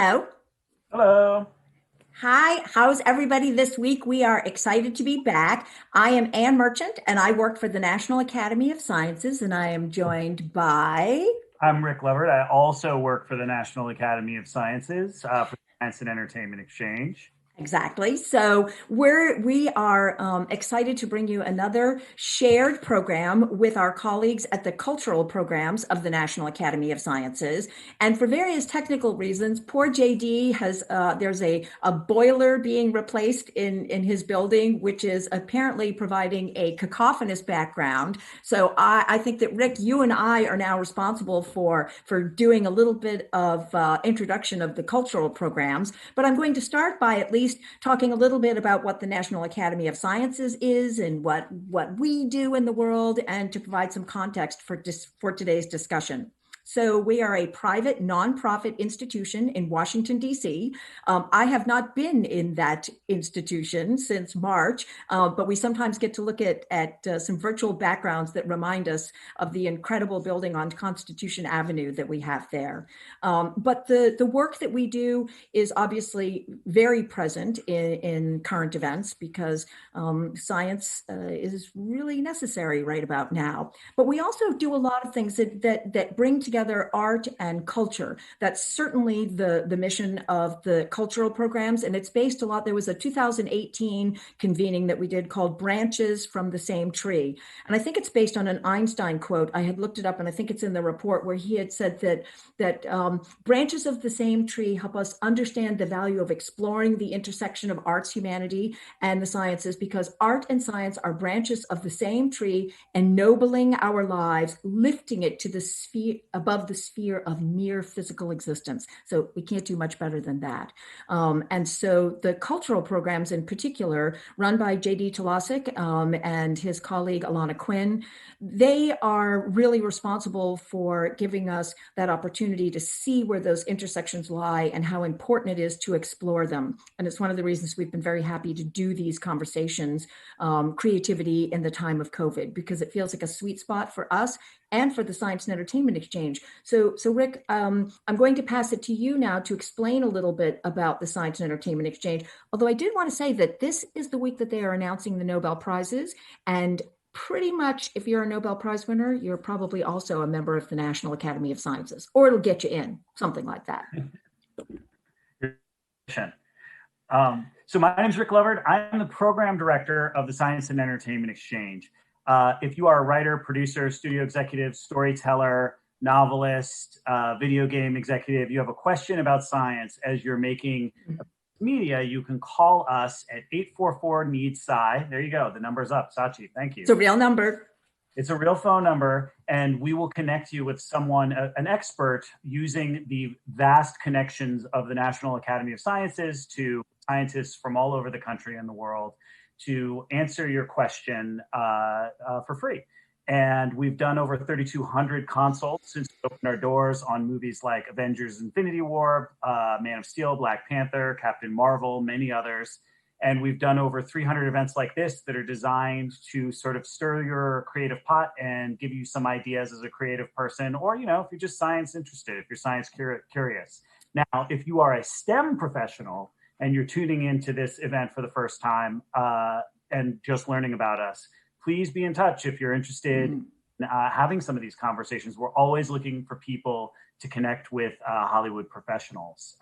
Hello. Hello. Hi. How's everybody this week? We are excited to be back. I am Ann Merchant, and I work for the National Academy of Sciences, and I am joined by. I'm Rick Lovert. I also work for the National Academy of Sciences for the Science and Entertainment Exchange. Exactly. So we are excited to bring you another shared program with our colleagues at the cultural programs of the National Academy of Sciences. And for various technical reasons, poor JD has there's a boiler being replaced in his building, which is apparently providing a cacophonous background. So I think that Rick, you and I are now responsible for doing a little bit of introduction of the cultural programs. But I'm going to start by at least talking a little bit about what the National Academy of Sciences is and what we do in the world, and to provide some context for today's discussion. So we are a private nonprofit institution in Washington, D.C. I have not been in that institution since March, but we sometimes get to look at some virtual backgrounds that remind us of the incredible building on Constitution Avenue that we have there. But the work that we do is obviously very present in current events because science is really necessary right about now. But we also do a lot of things that bring together art and culture. That's certainly the mission of the cultural programs, and it's based a lot. There was a 2018 convening that we did called Branches from the Same Tree. And I think it's based on an Einstein quote. I had looked it up and I think it's in the report where he had said that branches of the same tree help us understand the value of exploring the intersection of arts, humanity, and the sciences, because art and science are branches of the same tree, ennobling our lives, lifting it to the sphere above the sphere of mere physical existence. So we can't do much better than that. And so the cultural programs in particular, run by JD Tolasik and his colleague Alana Quinn, they are really responsible for giving us that opportunity to see where those intersections lie and how important it is to explore them. And it's one of the reasons we've been very happy to do these conversations, creativity in the time of COVID, because it feels like a sweet spot for us and for the Science and Entertainment Exchange. So Rick, I'm going to pass it to you now to explain a little bit about the Science and Entertainment Exchange. Although I did want to say that this is the week that they are announcing the Nobel Prizes, and pretty much if you're a Nobel Prize winner, you're probably also a member of the National Academy of Sciences, or it'll get you in, something like that. So my name is Rick Lovert. I'm the program director of the Science and Entertainment Exchange. If you are a writer, producer, studio executive, storyteller, novelist, video game executive, you have a question about science as you're making media, you can call us at 844-NEED-SCI. There you go. The number's up. Sachi, thank you. It's a real number. It's a real phone number, and we will connect you with someone, an expert, using the vast connections of the National Academy of Sciences to scientists from all over the country and the world to answer your question for free. And we've done over 3,200 consults since we opened our doors on movies like Avengers Infinity War, Man of Steel, Black Panther, Captain Marvel, many others. And we've done over 300 events like this that are designed to sort of stir your creative pot and give you some ideas as a creative person, or, you know, if you're just science interested, if you're science curious. Now, if you are a STEM professional and you're tuning into this event for the first time and just learning about us, please be in touch if you're interested in having some of these conversations. We're always looking for people to connect with Hollywood professionals.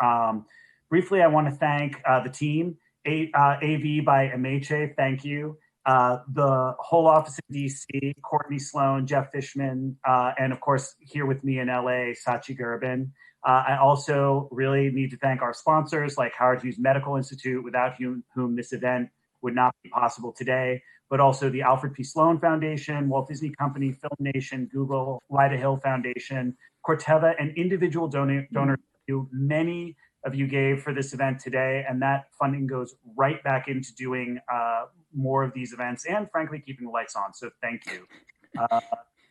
Briefly, I want to thank the team, AV by Ameche, thank you. The whole office in DC, Courtney Sloan, Jeff Fishman, and of course, here with me in LA, Sachi Gerben. I also really need to thank our sponsors like Howard Hughes Medical Institute, without whom this event would not be possible today, but also the Alfred P. Sloan Foundation, Walt Disney Company, Film Nation, Google, Lyda Hill Foundation, Corteva, and individual donors. Many of you gave for this event today, and that funding goes right back into doing more of these events and, frankly, keeping the lights on. So thank you.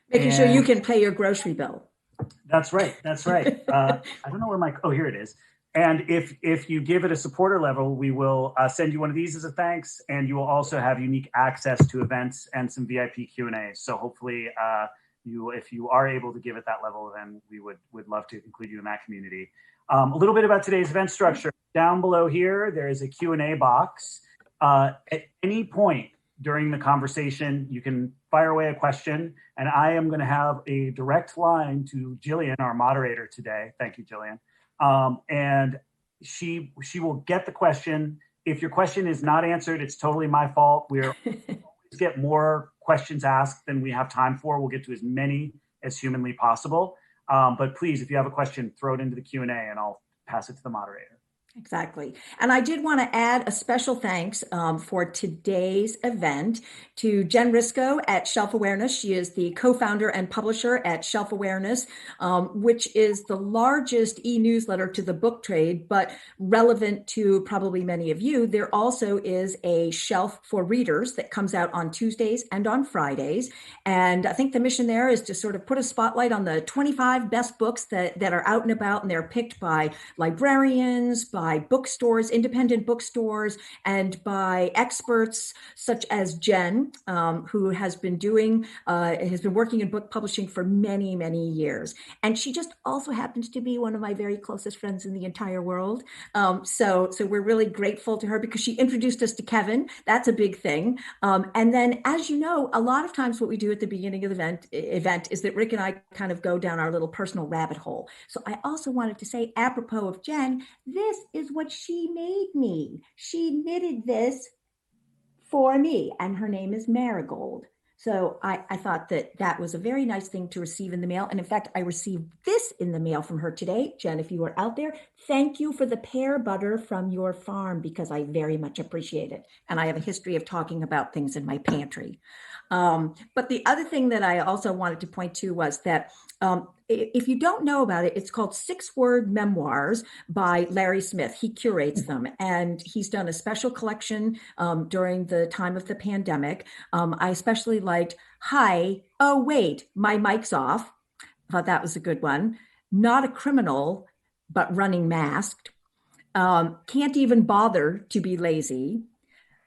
Making sure you can pay your grocery bill. That's right. That's right. I don't know where oh, here it is. And if you give it a supporter level, we will send you one of these as a thanks, and you will also have unique access to events and some VIP Q&A. So hopefully if you are able to give at that level, then we would love to include you in that community. A little bit about today's event structure. Down below here, there is a Q&A box. At any point during the conversation, you can fire away a question, and I am going to have a direct line to Jillian, our moderator today. Thank you, Jillian. And she will get the question. If your question is not answered, it's totally my fault. We're always get more questions asked than we have time for. We'll get to as many as humanly possible. But please, if you have a question, throw it into the Q&A and I'll pass it to the moderator. Exactly. And I did want to add a special thanks for today's event to Jen Risco at Shelf Awareness. She is the co-founder and publisher at Shelf Awareness, which is the largest e-newsletter to the book trade, but relevant to probably many of you. There also is a Shelf for Readers that comes out on Tuesdays and on Fridays. And I think the mission there is to sort of put a spotlight on the 25 best books that are out and about, and they're picked by librarians, by bookstores, independent bookstores, and by experts such as Jen, who has been working in book publishing for many, many years. And she just also happens to be one of my very closest friends in the entire world. So we're really grateful to her because she introduced us to Kevin. That's a big thing. And then, as you know, a lot of times what we do at the beginning of the event is that Rick and I kind of go down our little personal rabbit hole. So I also wanted to say, apropos of Jen, this is what she made me. She knitted this for me, and her name is Marigold. So I thought that was a very nice thing to receive in the mail. And in fact, I received this in the mail from her today. Jen, if you are out there, thank you for the pear butter from your farm, because I very much appreciate it. And I have a history of talking about things in my pantry. But the other thing that I also wanted to point to was that if you don't know about it, it's called 6-Word Memoirs by Larry Smith. He curates them, and he's done a special collection during the time of the pandemic. I especially liked, Hi, oh wait, my mic's off. I thought that was a good one. Not a Criminal, but Running Masked. Can't Even Bother to Be Lazy.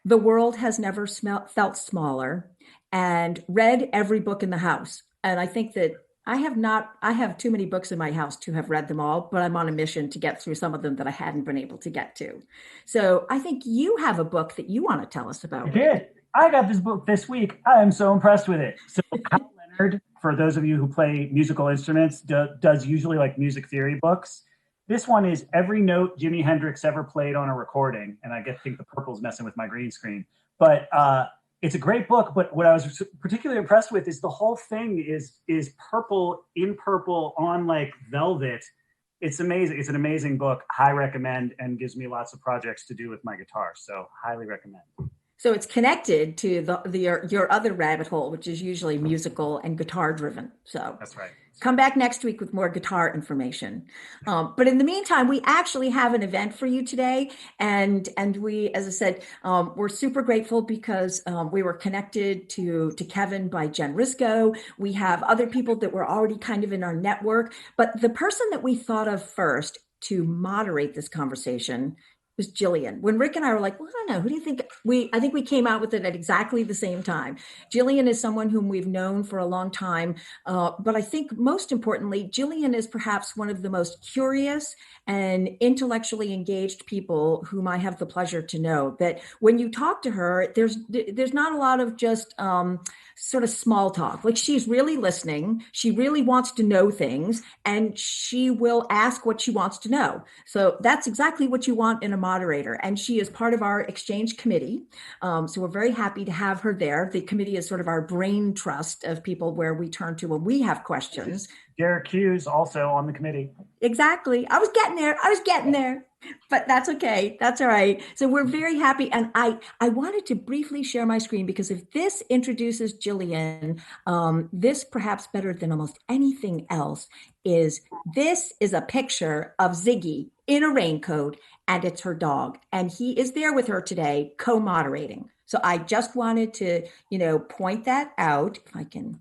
The World Has Never Felt Smaller. And Read Every Book in the House. And I think that I have too many books in my house to have read them all, but I'm on a mission to get through some of them that I hadn't been able to get to. So I think you have a book that you want to tell us about. I did. I got this book this week. I am so impressed with it. So Hal Leonard, for those of you who play musical instruments, does usually like music theory books. This one is Every Note Jimi Hendrix Ever Played on a Recording. And I think the purple's messing with my green screen. But it's a great book, but what I was particularly impressed with is the whole thing is purple on like velvet. It's amazing. It's an amazing book. High recommend, and gives me lots of projects to do with my guitar. So highly recommend. So it's connected to your other rabbit hole, which is usually musical and guitar driven. So that's right. Come back next week with more guitar information. But in the meantime, we actually have an event for you today. And we, as I said, we're super grateful because we were connected to Kevin by Jen Risco. We have other people that were already kind of in our network. But the person that we thought of first to moderate this conversation was Jillian. When Rick and I were like, well, I don't know, who do you think? I think we came out with it at exactly the same time. Jillian is someone whom we've known for a long time. But I think most importantly, Jillian is perhaps one of the most curious and intellectually engaged people whom I have the pleasure to know. That when you talk to her, there's not a lot of just sort of small talk. Like, she's really listening. She really wants to know things, and she will ask what she wants to know. So that's exactly what you want in a moderator. And she is part of our exchange committee. So we're very happy to have her there. The committee is sort of our brain trust of people where we turn to when we have questions. Deric Hughes also on the committee. Exactly. I was getting there. But that's okay. That's all right. So we're very happy. And I wanted to briefly share my screen because if this introduces Jillian, this perhaps better than almost anything else is a picture of Ziggy in a raincoat, and it's her dog. And he is there with her today, co-moderating. So I just wanted to, point that out. If I can.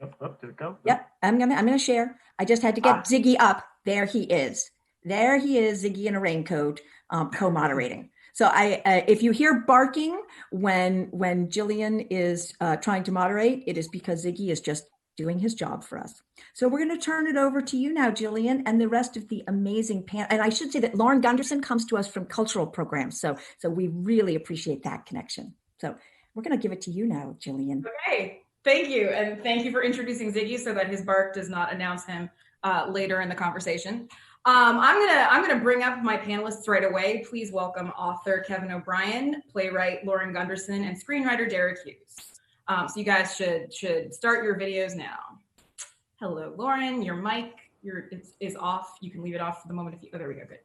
Did it go? Yep. I'm gonna share. I just had to get Ziggy up. There he is. There he is, Ziggy in a raincoat, co-moderating. So if you hear barking when Jillian is trying to moderate, it is because Ziggy is just doing his job for us. So we're going to turn it over to you now, Jillian, and the rest of the amazing panel. And I should say that Lauren Gunderson comes to us from cultural programs. So we really appreciate that connection. So we're going to give it to you now, Jillian. Okay, thank you. And thank you for introducing Ziggy so that his bark does not announce him later in the conversation. I'm gonna bring up my panelists right away. Please welcome author Kevin O'Brien, playwright Lauren Gunderson, and screenwriter Deric Hughes. So you guys should start your videos now. Hello, Lauren. Your mic is off. You can leave it off for the moment if you. Oh, there we go. Good.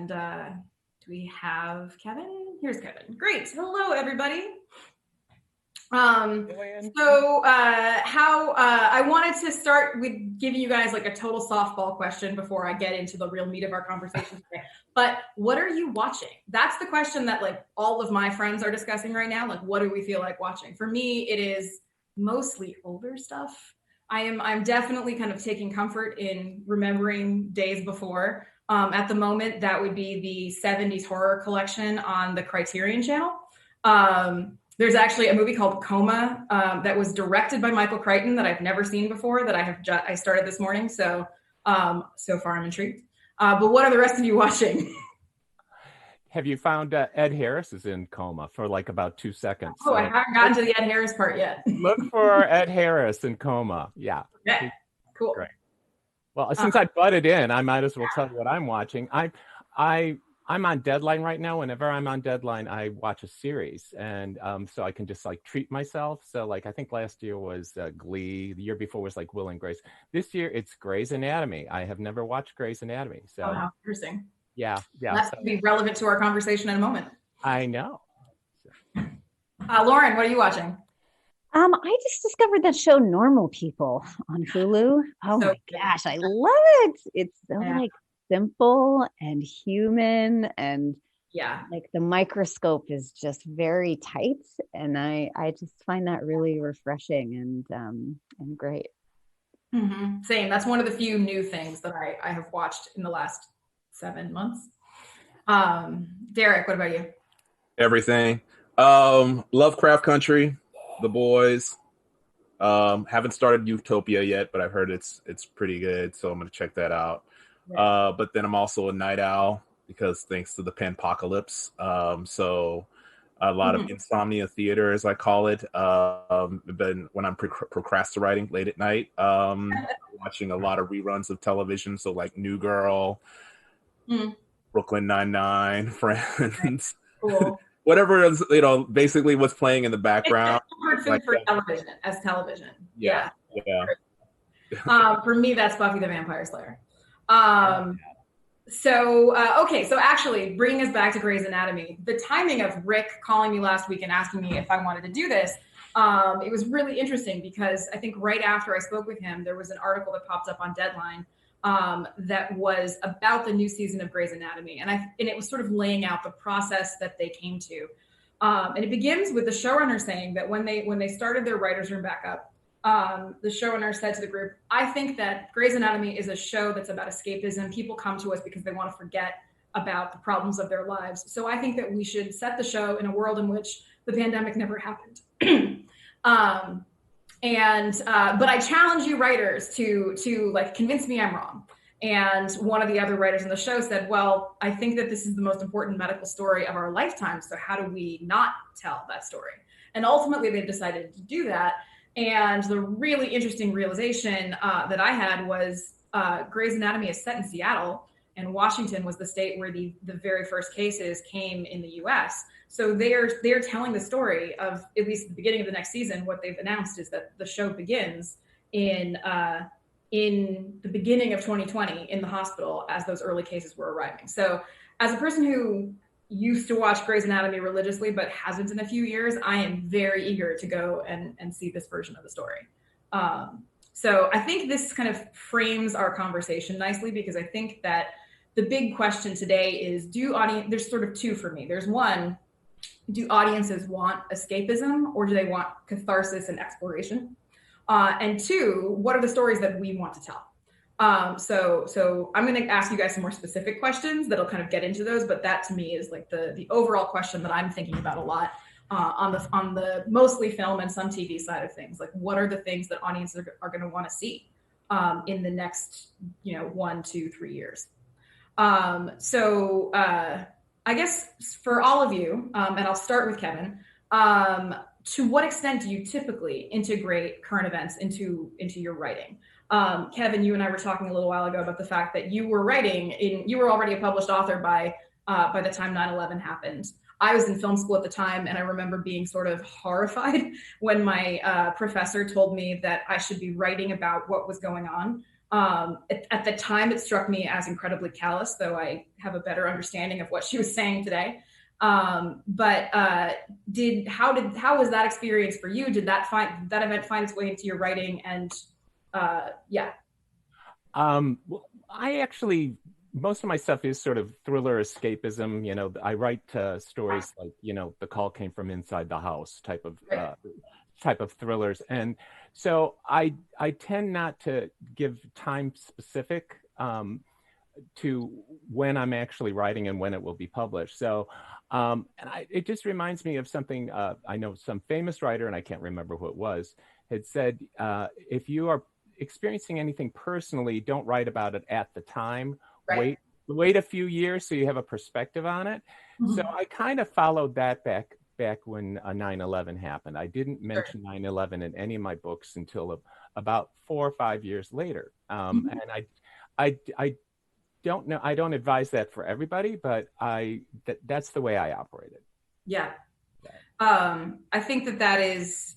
Do we have Kevin? Here's Kevin. Great. Hello, everybody. I wanted to start with giving you guys like a total softball question before I get into the real meat of our conversation today. But what are you watching? That's the question that like all of my friends are discussing right now. Like, what do we feel like watching? For me, it is mostly older stuff. I'm definitely kind of taking comfort in remembering days before. At the moment, that would be the 70s horror collection on the Criterion Channel. There's actually a movie called Coma that was directed by Michael Crichton that I've never seen before that I started this morning. So far I'm intrigued. But what are the rest of you watching? Have you found Ed Harris is in coma for like about 2 seconds? Oh, I haven't gotten to the Ed Harris part yet. Look for Ed Harris in coma. Yeah. Okay, cool. Great. Well, since I butted in, I might as well tell you what I'm watching. I'm on deadline right now. Whenever I'm on deadline, I watch a series, and so I can just like treat myself. So like I think last year was Glee. The year before was like Will and Grace. This year it's Grey's Anatomy. I have never watched Grey's Anatomy. So how interesting. Yeah. That's going to be relevant to our conversation in a moment. I know. Lauren, what are you watching? I just discovered that show Normal People on Hulu. Oh my gosh, I love it. It's so like simple and human, and like the microscope is just very tight, and I just find that really refreshing and great. Mm-hmm. Same. That's one of the few new things that I have watched in the last 7 months. Deric, what about you? Everything. Lovecraft Country, The Boys. Haven't started Utopia yet, but I've heard it's pretty good, so I'm gonna check that out. Right. But then I'm also a night owl because thanks to the panpocalypse. So a lot of insomnia theater, as I call it. But when I'm procrastinating late at night, watching a lot of reruns of television. So like New Girl, Brooklyn Nine-Nine, Friends, cool. Whatever is, basically what's playing in the background. It's food for television, as television. Yeah. For me, that's Buffy the Vampire Slayer. So actually bringing us back to Grey's Anatomy, the timing of Rick calling me last week and asking me if I wanted to do this, it was really interesting because I think right after I spoke with him, there was an article that popped up on Deadline that was about the new season of Grey's Anatomy. And it was sort of laying out the process that they came to. And it begins with the showrunner saying that when they started their writer's room back up, the showrunner said to the group, I think that Grey's Anatomy is a show that's about escapism. People come to us because they want to forget about the problems of their lives. So I think that we should set the show in a world in which the pandemic never happened. But I challenge you writers to like convince me I'm wrong. And one of the other writers in the show said, well, I think that this is the most important medical story of our lifetime. So how do we not tell that story? And ultimately they decided to do that. And the really interesting realization that I had was Grey's Anatomy is set in Seattle, and Washington was the state where the very first cases came in the US. So they're telling the story of, at least at the beginning of the next season, what they've announced is that the show begins in the beginning of 2020 in the hospital as those early cases were arriving. So as a person who used to watch Grey's Anatomy religiously, but hasn't in a few years, I am very eager to go and see this version of the story. So I think this kind of frames our conversation nicely, because I think that the big question today is, there's sort of two for me. There's one, do audiences want escapism or do they want catharsis and exploration? And two, what are the stories that we want to tell? So I'm going to ask you guys some more specific questions that'll kind of get into those, but that to me is like the overall question that I'm thinking about a lot. on the mostly film and some TV side of things. Like, what are the things that audiences are going to want to see in the next 1, 2, 3 years? So I guess for all of you, and I'll start with Kevin, to what extent do you typically integrate current events into your writing? Kevin, you and I were talking a little while ago about the fact that you were already a published author by the time 9/11 happened. I was in film school at the time, and I remember being sort of horrified when my professor told me that I should be writing about what was going on. At the time, it struck me as incredibly callous, though I have a better understanding of what she was saying today. But how was that experience for you? Did that event find its way into your writing? And yeah. Well, I actually, most of my stuff is sort of thriller escapism. I write stories like, The Call Came from Inside the House type of thrillers. And so I tend not to give time specific to when I'm actually writing and when it will be published. So it just reminds me of something I know some famous writer, and I can't remember who it was, had said, if you are experiencing anything personally, don't write about it at the time. Right. Wait a few years so you have a perspective on it. Mm-hmm. So I kind of followed that back when 9/11 happened. I didn't mention 9/11 in any of my books until about 4 or 5 years later. And I don't know. I don't advise that for everybody, but that's the way I operate it. Yeah. I think that is.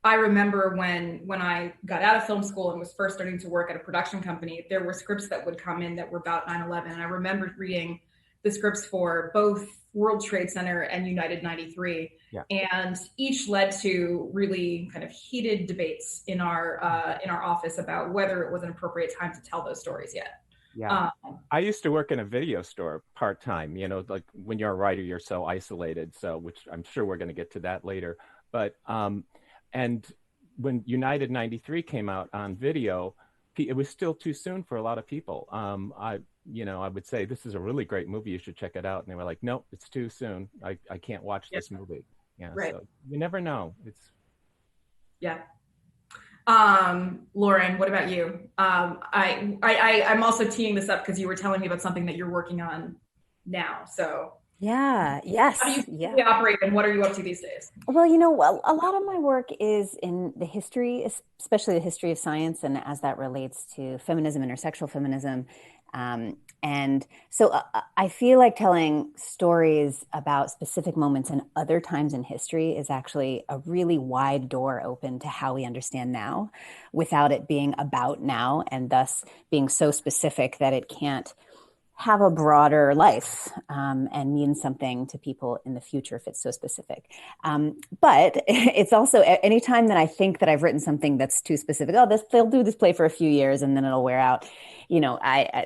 I remember when I got out of film school and was first starting to work at a production company, there were scripts that would come in that were about 9/11. And I remember reading the scripts for both World Trade Center and United 93. Yeah. And each led to really kind of heated debates in our office about whether it was an appropriate time to tell those stories yet. Yeah. I used to work in a video store part-time, like when you're a writer, you're so isolated. So, which I'm sure we're going to get to that later. But, and when United 93 came out on video, it was still too soon for a lot of people. I would say, this is a really great movie, you should check it out. And they were like, nope, it's too soon. I can't watch this movie. Yeah. Right. So you never know. Yeah. Lauren, what about you? I'm also teeing this up because you were telling me about something that you're working on now. So yeah, yes. How do you operate, and what are you up to these days? Well, a lot of my work is in the history, especially the history of science, and as that relates to feminism, intersexual feminism. And so I feel like telling stories about specific moments and other times in history is actually a really wide door open to how we understand now, without it being about now, and thus being so specific that it can't have a broader life and mean something to people in the future if it's so specific. But it's also, anytime that I think that I've written something that's too specific, they'll do this play for a few years and then it'll wear out.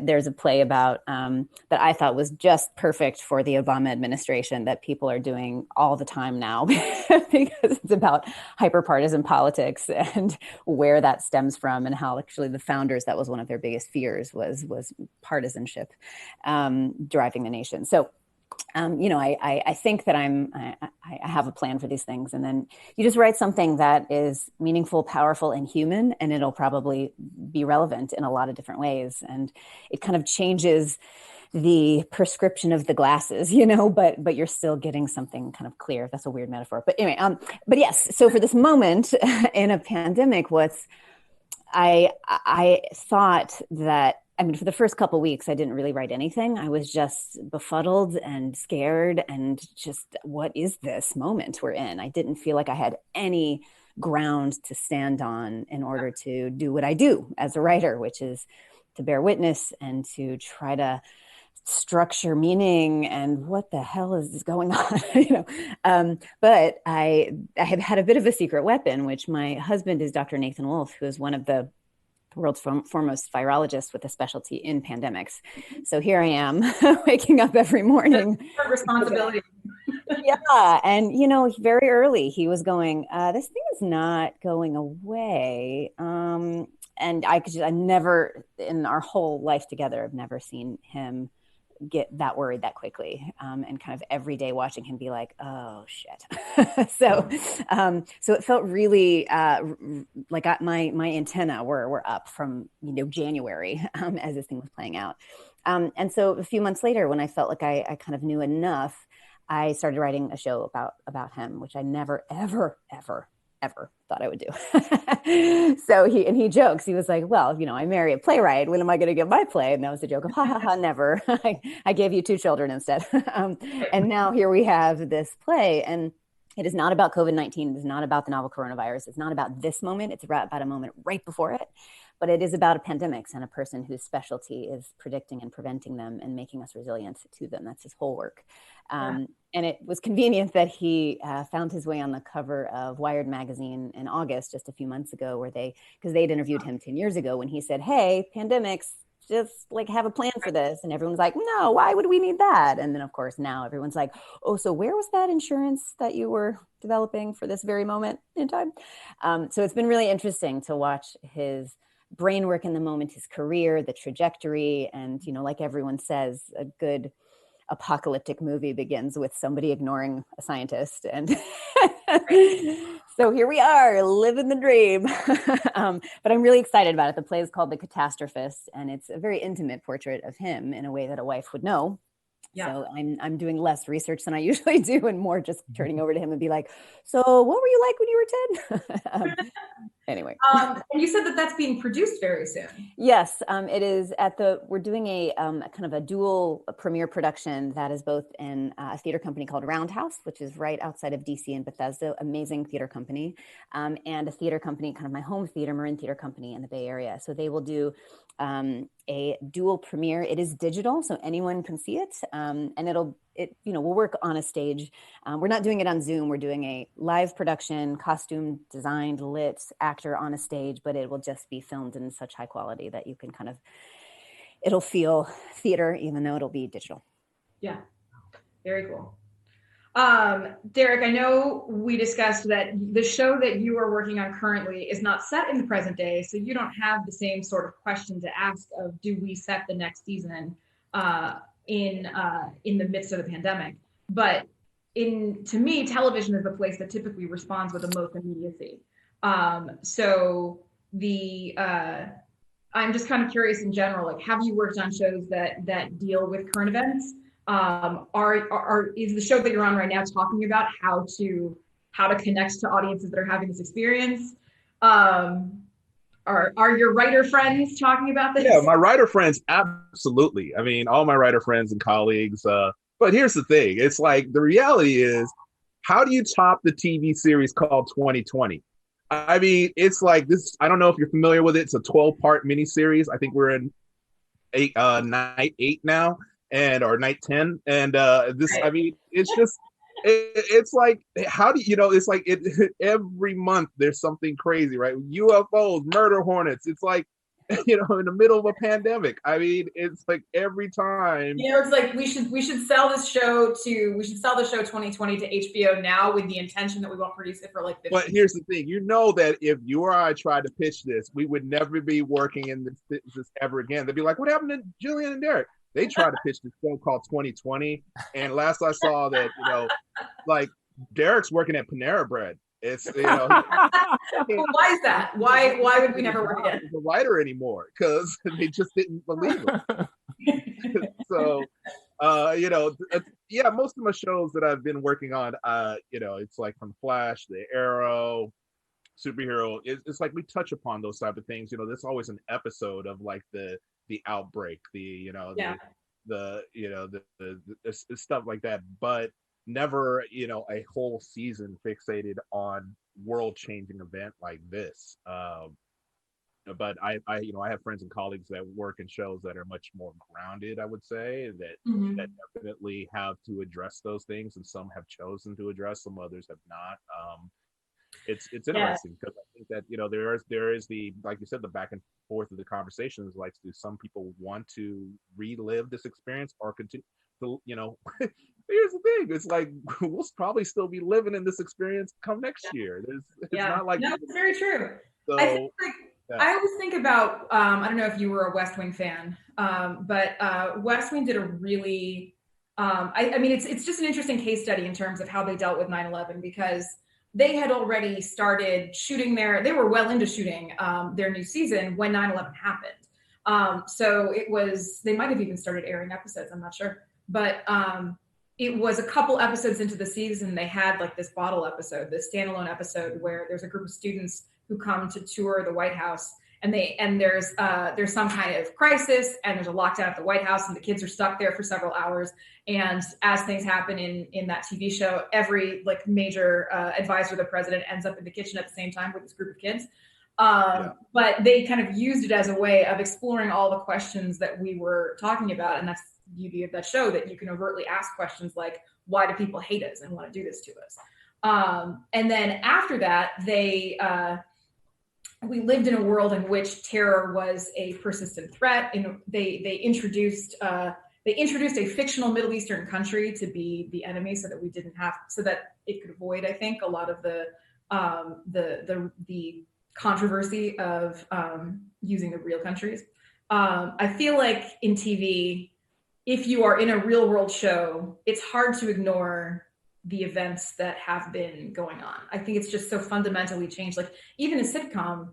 There's a play about that I thought was just perfect for the Obama administration that people are doing all the time now because it's about hyperpartisan politics and where that stems from, and how actually the founders, that was one of their biggest fears, was partisanship driving the nation. So, I think that I have a plan for these things, and then you just write something that is meaningful, powerful, and human, and it'll probably be relevant in a lot of different ways. And it kind of changes the prescription of the glasses, but you're still getting something kind of clear. That's a weird metaphor, but anyway, but yes. So for this moment in a pandemic, I thought that, for the first couple of weeks, I didn't really write anything. I was just befuddled and scared and just, what is this moment we're in? I didn't feel like I had any ground to stand on in order to do what I do as a writer, which is to bear witness and to try to structure meaning and what the hell is going on, But I have had a bit of a secret weapon, which my husband is Dr. Nathan Wolfe, who is one of the world's foremost virologists with a specialty in pandemics. So here I am waking up every morning. Responsibility. Yeah. And, very early he was going, this thing is not going away. And I never, in our whole life together, I've never seen him get that worried that quickly, and kind of every day watching him be like, oh shit. So it felt really like my antenna were up from January as this thing was playing out. And so a few months later, when I felt like I kind of knew enough, I started writing a show about him, which I never, ever thought I would do. So he jokes, he was like, well, I marry a playwright. When am I going to get my play? And that was a joke of, ha ha ha, never. I gave you 2 children instead. And now here we have this play, and it is not about COVID-19. It is not about the novel coronavirus. It's not about this moment. It's about a moment right before it. But it is about pandemics and a person whose specialty is predicting and preventing them and making us resilient to them. That's his whole work. And it was convenient that he found his way on the cover of Wired magazine in August, just a few months ago, because they'd interviewed him 10 years ago when he said, hey, pandemics, just like have a plan for this. And everyone's like, no, why would we need that? And then of course, now everyone's like, oh, so where was that insurance that you were developing for this very moment in time? So it's been really interesting to watch his brain work in the moment, his career, the trajectory. And, like everyone says, a good apocalyptic movie begins with somebody ignoring a scientist. And so here we are, living the dream. But I'm really excited about it. The play is called The Catastrophist, and it's a very intimate portrait of him in a way that a wife would know. Yeah. So I'm doing less research than I usually do, and more just turning over to him and be like, so what were you like when you were 10? Anyway. And you said that that's being produced very soon. Yes, it is we're doing a kind of a dual premiere production that is both in a theater company called Roundhouse, which is right outside of DC in Bethesda, amazing theater company, and a theater company, kind of my home theater, Marin Theater Company in the Bay Area. So they will do a dual premiere. It is digital, so anyone can see it, and we'll work on a stage. We're not doing it on Zoom. We're doing a live production, costume designed, lit, actor on a stage, but it will just be filmed in such high quality that you can it'll feel theater, even though it'll be digital. Yeah, very cool. Deric, I know we discussed that the show that you are working on currently is not set in the present day, so you don't have the same sort of question to ask of, do we set the next season in the midst of the pandemic? But to me, television is the place that typically responds with the most immediacy. So I'm just kind of curious in general, like, have you worked on shows that deal with current events? Is the show that you're on right now talking about how to connect to audiences that are having this experience? Are your writer friends talking about this? Yeah, my writer friends, absolutely. I mean, all my writer friends and colleagues. But here's the thing. It's like, the reality is, how do you top the TV series called 2020? I mean, it's like this. I don't know if you're familiar with it. It's a 12-part miniseries. I think we're in night 8 now. Or night 10, and this, I mean, it's just, it's like, how do it's like every month there's something crazy, right? UFOs, murder hornets. It's like, in the middle of a pandemic. I mean, it's like every time. It's like we should sell the show 2020 to HBO now, with the intention that we won't produce it for like 50 But here's the thing, that if you or I tried to pitch this, we would never be working in this ever again. They'd be like, what happened to Jillian and Deric? They tried to pitch this show called 2020, and last I saw that, like, Deric's working at Panera Bread. It's Well, why is that? Why would we never work again? He's a writer anymore because they just didn't believe him. So, most of my shows that I've been working on, it's like from Flash, the Arrow, superhero. It's like we touch upon those type of things. There's always an episode of like the outbreak, the stuff like that, but never a whole season fixated on world-changing event like this. But I have friends and colleagues that work in shows that are much more grounded, I would say, that definitely have to address those things, and some have chosen to address, some others have not. It's interesting because I think that there is the, like you said, the back and forth of the conversations. Like, do some people want to relive this experience or continue to, here's the thing, it's like, we'll probably still be living in this experience come next year. It's not like, no, it's very true. So, I think, like, I always think about, I don't know if you were a West Wing fan, but West Wing did a really, I mean, it's just an interesting case study in terms of how they dealt with 9/11, because they had already started shooting they were well into shooting their new season when 9/11 happened. So they might have even started airing episodes, I'm not sure. But it was a couple episodes into the season, they had like this bottle episode, this standalone episode where there's a group of students who come to tour the White House, and there's some kind of crisis, and there's a lockdown at the White House, and the kids are stuck there for several hours. And as things happen in that TV show, every like major advisor of the president ends up in the kitchen at the same time with this group of kids. But they kind of used it as a way of exploring all the questions that we were talking about, and that's the beauty of that show, that you can overtly ask questions like, why do people hate us and want to do this to us? And then after that, we lived in a world in which terror was a persistent threat, and they introduced a fictional Middle Eastern country to be the enemy, so that it could avoid, I think, a lot of the controversy of using the real countries. I feel like in TV, if you are in a real world show, it's hard to ignore the events that have been going on. I think it's just so fundamentally changed. Like even a sitcom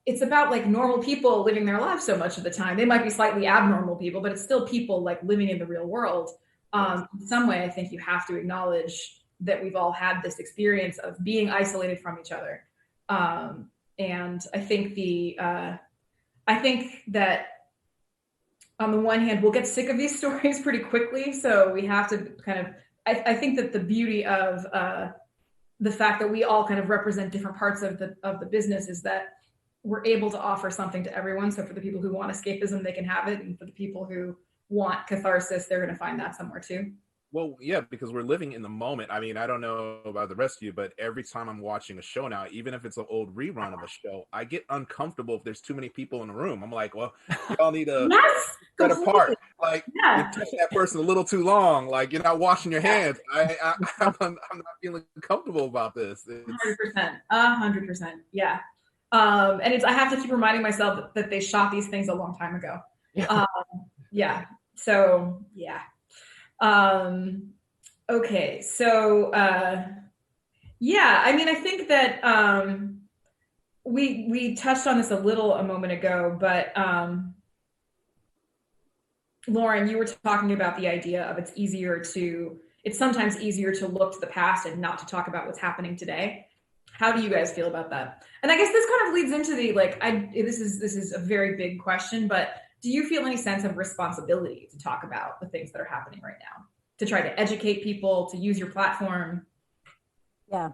it's about like normal people living their lives so much of the time. They might be slightly abnormal people, but it's still people like living in the real world. In some way, I think you have to acknowledge that we've all had this experience of being isolated from each other. And I think that on the one hand, we'll get sick of these stories pretty quickly. So we have to kind of, I think that the beauty of the fact that we all kind of represent different parts of the business is that we're able to offer something to everyone. So for the people who want escapism, they can have it. And for the people who want catharsis, they're going to find that somewhere too. Well, yeah, because we're living in the moment. I mean, I don't know about the rest of you, but every time I'm watching a show now, even if it's an old rerun of a show, I get uncomfortable if there's too many people in the room. I'm like, well, y'all need to set apart. Like, you touch that person a little too long. Like, you're not washing your hands. I'm not feeling comfortable about this. 100%. Yeah. And I have to keep reminding myself that they shot these things a long time ago. Yeah. So, yeah. Okay. So, yeah, I mean, I think that, we touched on this a moment ago, but, Lauren, you were talking about the idea of it's sometimes easier to look to the past and not to talk about what's happening today. How do you guys feel about that? And I guess this kind of leads into this is a very big question, but do you feel any sense of responsibility to talk about the things that are happening right now, to try to educate people, to use your platform? Yeah.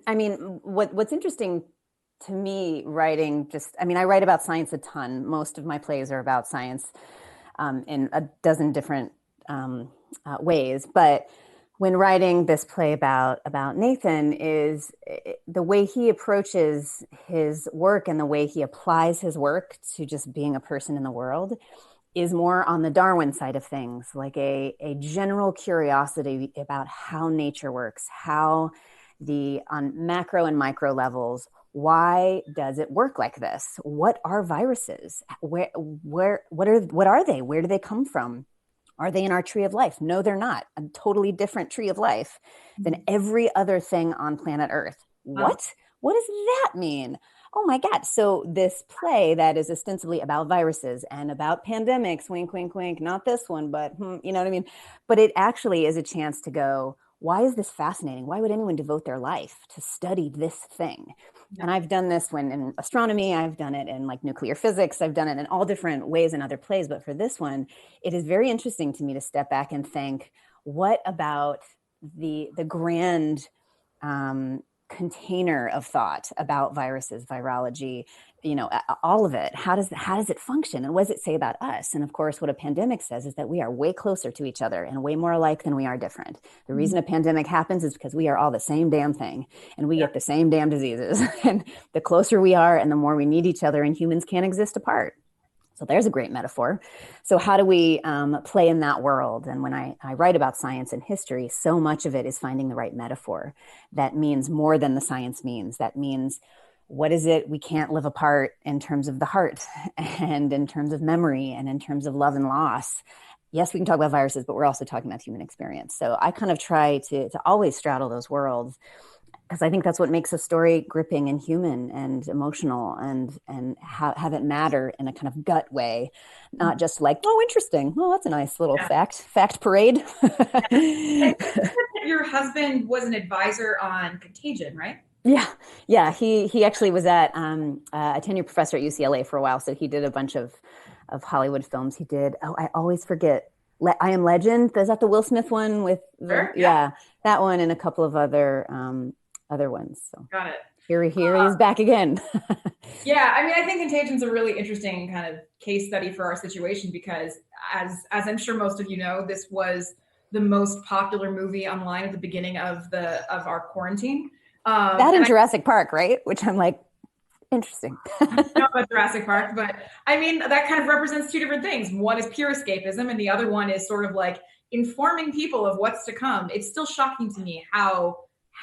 I mean, what's interesting to me writing, I write about science a ton. Most of my plays are about science in a dozen different ways. But when writing this play about Nathan, is the way he approaches his work and the way he applies his work to just being a person in the world is more on the Darwin side of things, like a general curiosity about how nature works, how on macro and micro levels, why does it work like this? What are viruses? What are they? Where do they come from? Are they in our tree of life? No, they're not. A totally different tree of life than every other thing on planet Earth. What? What does that mean? Oh my God. So this play that is ostensibly about viruses and about pandemics, wink, wink, wink, not this one, but you know what I mean? But it actually is a chance to go, why is this fascinating? Why would anyone devote their life to study this thing? Yeah. And I've done this in astronomy, I've done it in like nuclear physics, I've done it in all different ways in other plays. But for this one, it is very interesting to me to step back and think, what about the grand container of thought about viruses, virology, all of it? How does it function? And what does it say about us? And of course, what a pandemic says is that we are way closer to each other and way more alike than we are different. The reason a pandemic happens is because we are all the same damn thing and we get the same damn diseases. And the closer we are and the more we need each other, and humans can't exist apart. So there's a great metaphor. So how do we play in that world? And when I write about science and history, so much of it is finding the right metaphor that means more than the science means. That means what is it we can't live apart in terms of the heart and in terms of memory and in terms of love and loss? Yes, we can talk about viruses, but we're also talking about human experience. So I kind of try to always straddle those worlds, because I think that's what makes a story gripping and human and emotional, and have it matter in a kind of gut way, not just like, oh, interesting. Oh, that's a nice little fact parade. Your husband was an advisor on Contagion, right? Yeah. He actually was at a tenured professor at UCLA for a while, so he did a bunch of Hollywood films. He did. Oh, I always forget. I Am Legend. Is that the Will Smith one with? Sure. Yeah, that one, and a couple of other ones. So got it. Here he is back again. Yeah, I mean, I think Contagion's a really interesting kind of case study for our situation, because as I'm sure most of you know, this was the most popular movie online at the beginning of our quarantine. That and Jurassic Park, right? Which I'm like, interesting. I don't know about Jurassic Park, but I mean, that kind of represents two different things. One is pure escapism, and the other one is sort of like informing people of what's to come. It's still shocking to me how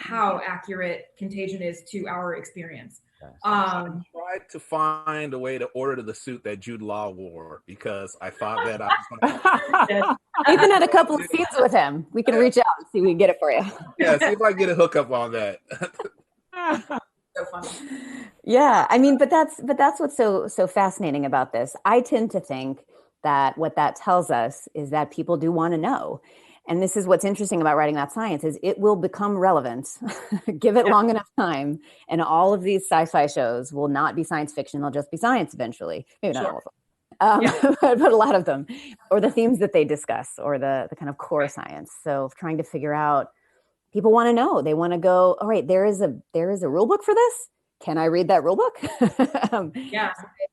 accurate Contagion is to our experience. I tried to find a way to order the suit that Jude Law wore, because I thought that I was going to... Ethan had a couple of scenes with him. We can reach out and see if we can get it for you. Yeah, see if I can get a hookup on that. So funny. Yeah, I mean, but that's what's so fascinating about this. I tend to think that what that tells us is that people do want to know. And this is what's interesting about writing about science, is it will become relevant. Give it long enough time, and all of these sci-fi shows will not be science fiction. They'll just be science eventually. Maybe not all of them, but a lot of them, or the themes that they discuss, or the kind of core science. So trying to figure out, people want to know. They want to go, all right, there is a rule book for this. Can I read that rule book?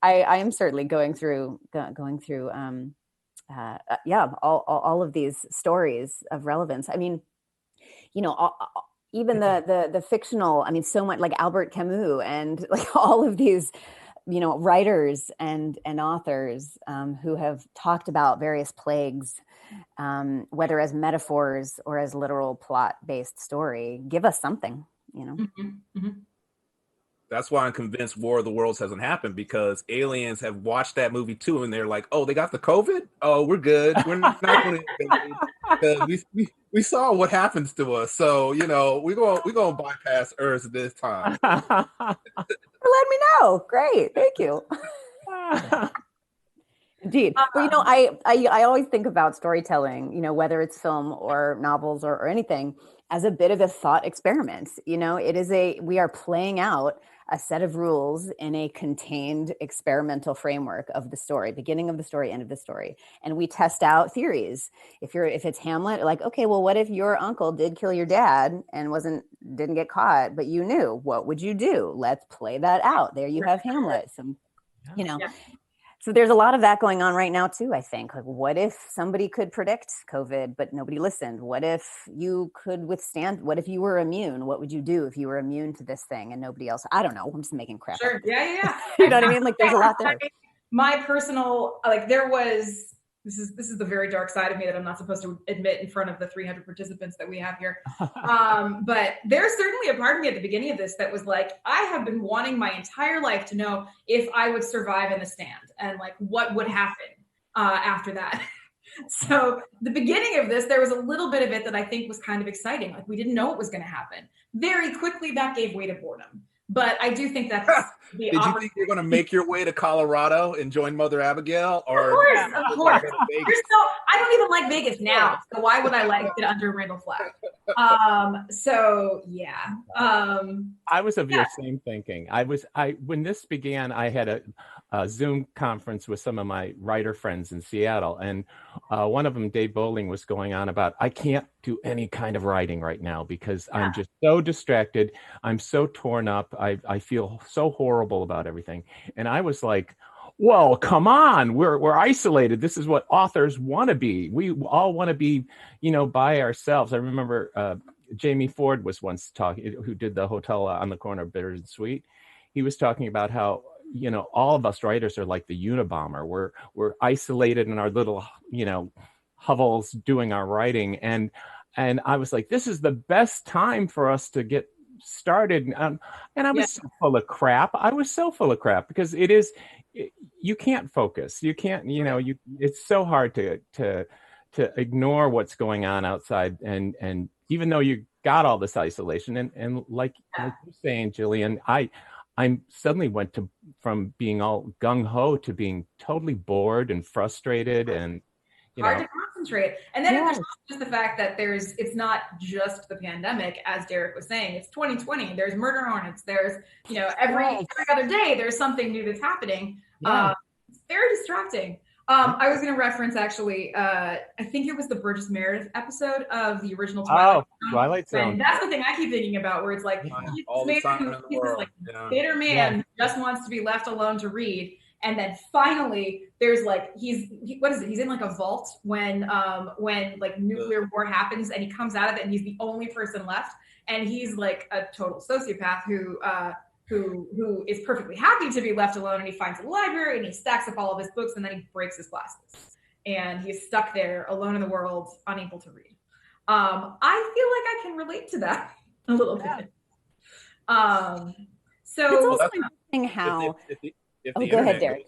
I am certainly going through all of these stories of relevance. I mean, even the fictional, I mean, so much like Albert Camus and like all of these, writers and authors who have talked about various plagues, whether as metaphors or as literal plot-based story. Give us something, Mm-hmm. Mm-hmm. That's why I'm convinced War of the Worlds hasn't happened, because aliens have watched that movie too, and they're like, "Oh, they got the COVID? Oh, we're good. We're not going to we saw what happens to us, so we're going to bypass Earth this time." Let me know. Great, thank you. Indeed, but I always think about storytelling, whether it's film or novels or anything, as a bit of a thought experiment. We are playing out a set of rules in a contained experimental framework of the story, beginning of the story, end of the story. And we test out theories. If it's Hamlet, like, okay, well, what if your uncle did kill your dad and didn't get caught, but you knew? What would you do? Let's play that out. There you have Hamlet. So there's a lot of that going on right now too, I think. Like, what if somebody could predict COVID, but nobody listened? What if you could withstand? What if you were immune? What would you do if you were immune to this thing and nobody else? I don't know. I'm just making crap. Sure. Yeah. You know what I mean? Like, there's a lot there. My personal, this is the very dark side of me that I'm not supposed to admit in front of the 300 participants that we have here. But there's certainly a part of me at the beginning of this that was like, I have been wanting my entire life to know if I would survive in the stand, and like what would happen after that. So the beginning of this, there was a little bit of it that I think was kind of exciting. Like, we didn't know what was going to happen. Very quickly, that gave way to boardom. But I do think that's Did you think you're going to make your way to Colorado and join Mother Abigail? Or of course. I don't even like Vegas now. So why would I like it under Randall Flagg? So yeah. I was of your same thinking. When this began, I had a Zoom conference with some of my writer friends in Seattle, and one of them, Dave Bowling, was going on about, I can't do any kind of writing right now because I'm just so distracted. I'm so torn up. I feel so horrible about everything. And I was like, well, come on, we're isolated. This is what authors want to be. We all want to be, by ourselves. I remember Jamie Ford was once talking, who did the hotel on the corner of Bitter and Sweet. He was talking about how, all of us writers are like the Unabomber. We're isolated in our little, hovels doing our writing. And I was like, this is the best time for us to get started, and I was so full of crap. I was so full of crap because you can't focus. You can't, it's so hard to ignore what's going on outside. And even though you got all this isolation and like you're saying, Jillian, I suddenly went from being all gung ho to being totally bored and frustrated and hard to concentrate. And then there's just the fact that it's not just the pandemic, as Deric was saying, it's 2020. There's murder hornets. There's, every other day, there's something new that's happening. It's very distracting. I was going to reference actually, I think it was the Burgess Meredith episode of the original Twilight Zone. And that's the thing I keep thinking about, where it's like, he's this like bitter man who just wants to be left alone to read. And then finally, there's like what is it? He's in like a vault when like nuclear war happens, and he comes out of it, and he's the only person left, and he's like a total sociopath who is perfectly happy to be left alone, and he finds a library and he stacks up all of his books, and then he breaks his glasses, and he's stuck there alone in the world, unable to read. I feel like I can relate to that a little bit. So it's also interesting how. Go ahead, Deric.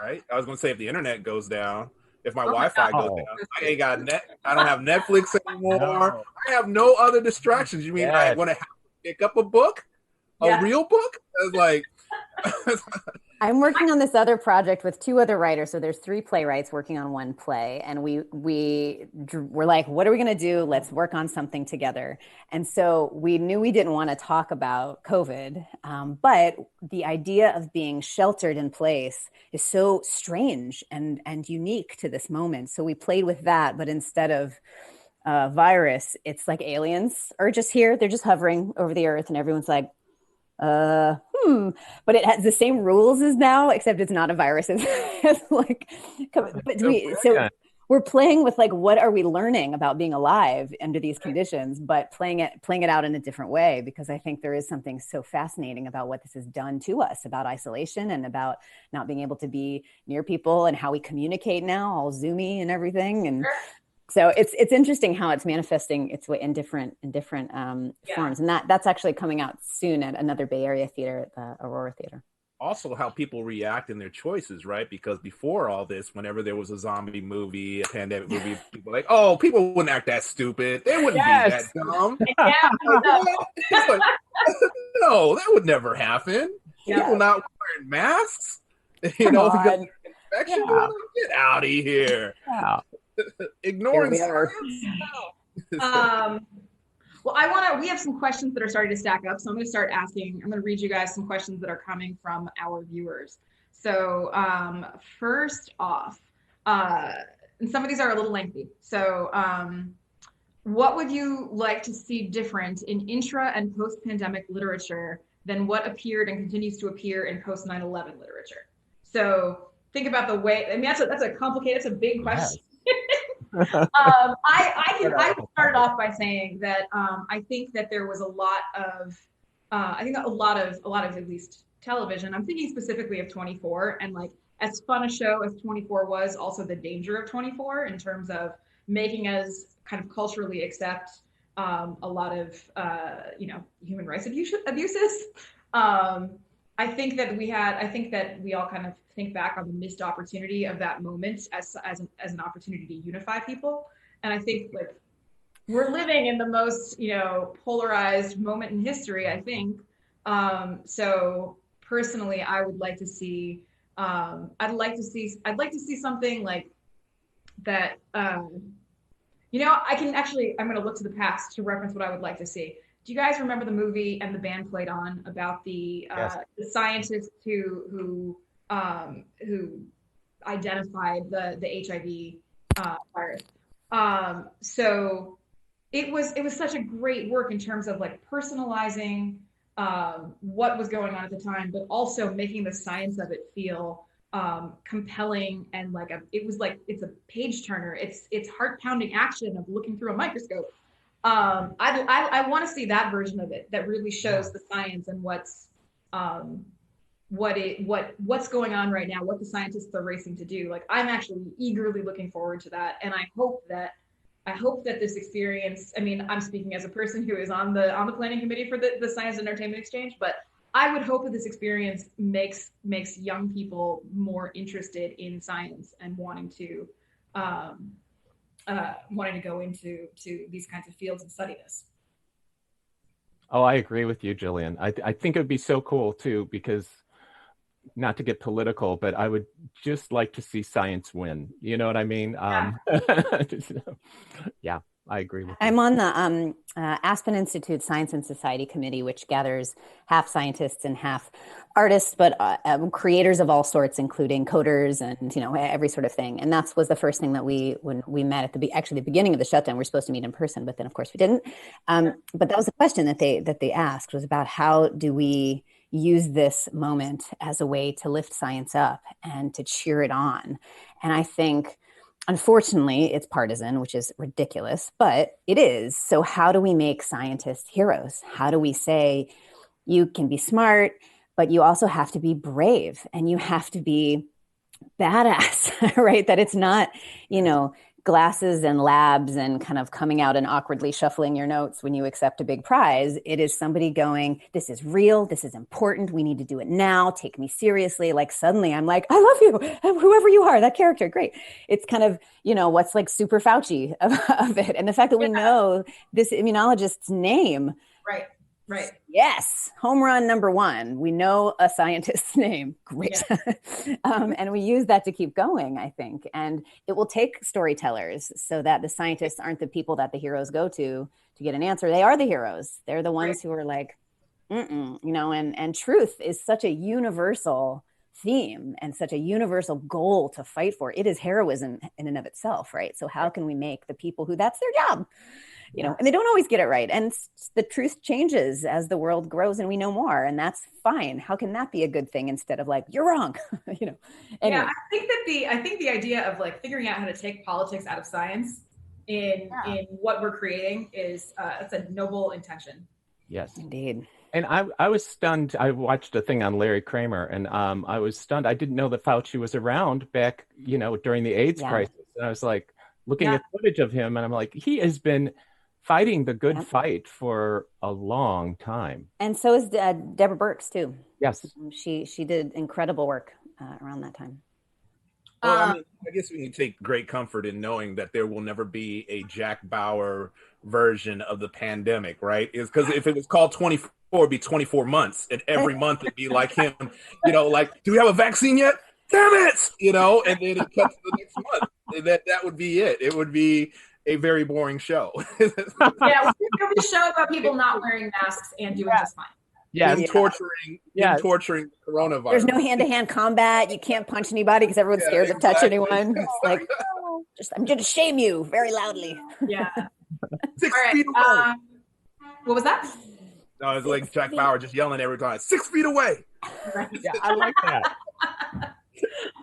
Right? I was going to say, if the internet goes down, if my Wi-Fi goes down, I ain't got I don't have Netflix anymore. I have no other distractions. You mean I want to pick up a book, a real book? I was like, I'm working on this other project with 2 other writers. So there's 3 playwrights working on one play. And we're like, what are we going to do? Let's work on something together. And so we knew we didn't want to talk about COVID, but the idea of being sheltered in place is so strange and unique to this moment. So we played with that, but instead of virus, it's like aliens are just here. They're just hovering over the earth, and everyone's like, but it has the same rules as now, except it's not a virus. It's like, we're playing with like, what are we learning about being alive under these conditions, but playing it out in a different way, because I think there is something so fascinating about what this has done to us, about isolation and about not being able to be near people, and how we communicate now, all Zoomy and everything. And so it's interesting how it's manifesting its way in different forms, and that's actually coming out soon at another Bay Area theater, at the Aurora Theater. Also, how people react in their choices, right? Because before all this, whenever there was a zombie movie, a pandemic movie, people were like, "Oh, people wouldn't act that stupid. They wouldn't be that dumb." Like, no, that would never happen. People not wearing masks, because of infection. Get out of here. Ignoring science. Well, we have some questions that are starting to stack up. So I'm going to read you guys some questions that are coming from our viewers. So first off, and some of these are a little lengthy. So what would you like to see different in intra and post-pandemic literature than what appeared and continues to appear in post 9/11 literature? So think about the way, that's a complicated, it's a big question. I would start off by saying that I think that there was a lot of at least television. I'm thinking specifically of 24, and like, as fun a show as 24 was, also the danger of 24 in terms of making us kind of culturally accept a lot of human rights abuses. I think that we all kind of think back on the missed opportunity of that moment as an opportunity to unify people. And I think like we're living in the most, polarized moment in history, I think. So personally, I would like to see, I'd like to see something like that. I'm going to look to the past to reference what I would like to see. Do you guys remember the movie And the Band Played On, about the scientists who identified the HIV virus? So it was such a great work in terms of like personalizing what was going on at the time, but also making the science of it feel compelling, and like it's a page turner. It's heart pounding action of looking through a microscope. I want to see that version of it that really shows the science and what's going on right now, what the scientists are racing to do. Like, I'm actually eagerly looking forward to that, and I hope that I hope that this experience, I mean, I'm speaking as a person who is on the planning committee for the Science and Entertainment Exchange, but I would hope that this experience makes young people more interested in science and wanting to go into these kinds of fields and study this. Oh, I agree with you, Jillian. I think it would be so cool too, because not to get political, but I would just like to see science win. You know what I mean? Yeah, I agree with you. I'm on the Aspen Institute Science and Society Committee, which gathers half scientists and half artists, but creators of all sorts, including coders and, you know, every sort of thing. And that was the first thing that when we met at the beginning of the shutdown. We were supposed to meet in person, but then of course we didn't. But that was the question that they asked, was about how do we use this moment as a way to lift science up and to cheer it on. And I think, unfortunately, it's partisan, which is ridiculous, but it is. So how do we make scientists heroes? How do we say you can be smart, but you also have to be brave and you have to be badass, right? That it's not, you know, glasses and labs and kind of coming out and awkwardly shuffling your notes when you accept a big prize. It is somebody going, this is real, this is important, we need to do it now, take me seriously. Like suddenly I'm like, I love you, whoever you are, that character, great. It's kind of, you know, what's like super Fauci of it. And the fact that we know this immunologist's name. Right. Yes. Home run number one. We know a scientist's name. Great. Yeah. And we use that to keep going, I think. And it will take storytellers so that the scientists aren't the people that the heroes go to get an answer. They are the heroes. They're the ones who are like, you know, and truth is such a universal theme and such a universal goal to fight for. It is heroism in and of itself, right? So how can we make the people who that's their job? You know, and they don't always get it right. And the truth changes as the world grows and we know more, and that's fine. How can that be a good thing instead of like, you're wrong, you know? Anyway. Yeah, I think the idea of like figuring out how to take politics out of science in what we're creating is it's a noble intention. Yes, indeed. And I was stunned. I watched a thing on Larry Kramer, and I was stunned. I didn't know that Fauci was around back, you know, during the AIDS crisis. And I was like looking at footage of him, and I'm like, he has been fighting the good fight for a long time. And so is Deborah Birx too. Yes. She did incredible work around that time. Well, I mean, I guess we can take great comfort in knowing that there will never be a Jack Bauer version of the pandemic, right? Is because if it was called 24, it'd be 24 months, and every month it'd be like him, you know, like, do we have a vaccine yet? Damn it, you know, and then it cuts to the next month. And that would be it. It would be a very boring show. Yeah, it would be a show about people not wearing masks and doing just fine. Yeah, torturing coronavirus. There's no hand-to-hand combat. You can't punch anybody because everyone's scared to touch anyone. It's like, I'm going to shame you very loudly. Yeah. 6 feet away. What was that? No, it's like Jack Bauer just yelling every time, 6 feet away. Yeah, I like that.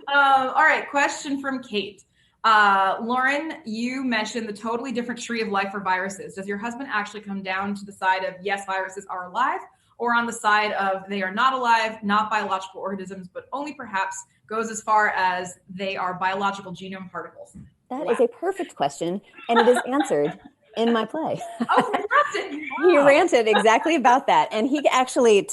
All right, question from Kate. Lauren, you mentioned the totally different tree of life for viruses. Does your husband actually come down to the side of, yes, viruses are alive, or on the side of they are not alive, not biological organisms, but only perhaps goes as far as they are biological genome particles? That is a perfect question, and it is answered in my play. Oh, fantastic. He ranted exactly about that. And he actually,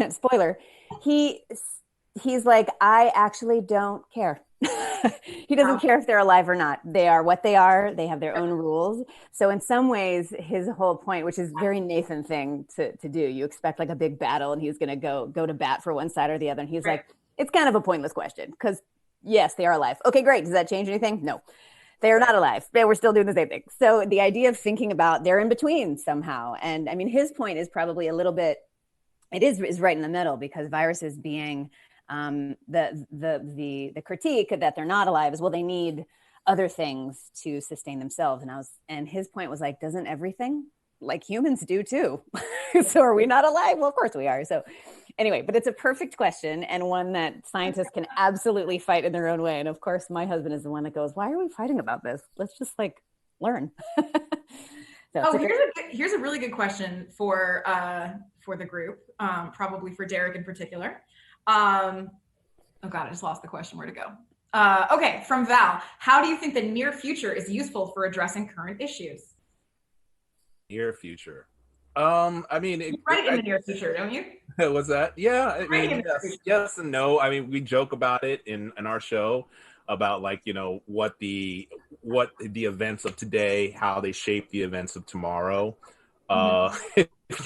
spoiler, he's like, I actually don't care. He doesn't care if they're alive or not. They are what they are. They have their own rules. So in some ways, his whole point, which is very Nathan thing to do, you expect like a big battle and he's going to go to bat for one side or the other. And he's like, it's kind of a pointless question because yes, they are alive. Okay, great. Does that change anything? No, they are not alive. We're still doing the same thing. So the idea of thinking about they're in between somehow. And I mean, his point is probably a little bit, it is right in the middle because viruses being the critique that they're not alive is, well, they need other things to sustain themselves. And his point was like, doesn't everything, like humans do too? So are we not alive? Well, of course we are. So anyway, but it's a perfect question and one that scientists can absolutely fight in their own way. And of course, my husband is the one that goes, why are we fighting about this? Let's just like learn. Here's a really good question for the group, probably for Deric in particular. Oh God, I just lost the question. Where'd it go? Okay, from Val, how do you think the near future is useful for addressing current issues? Near future. I mean, you write in the near future, don't you? What's that? Yeah, I mean, yes and no. I mean, we joke about it in our show about, like, you know, what the events of today, how they shape the events of tomorrow.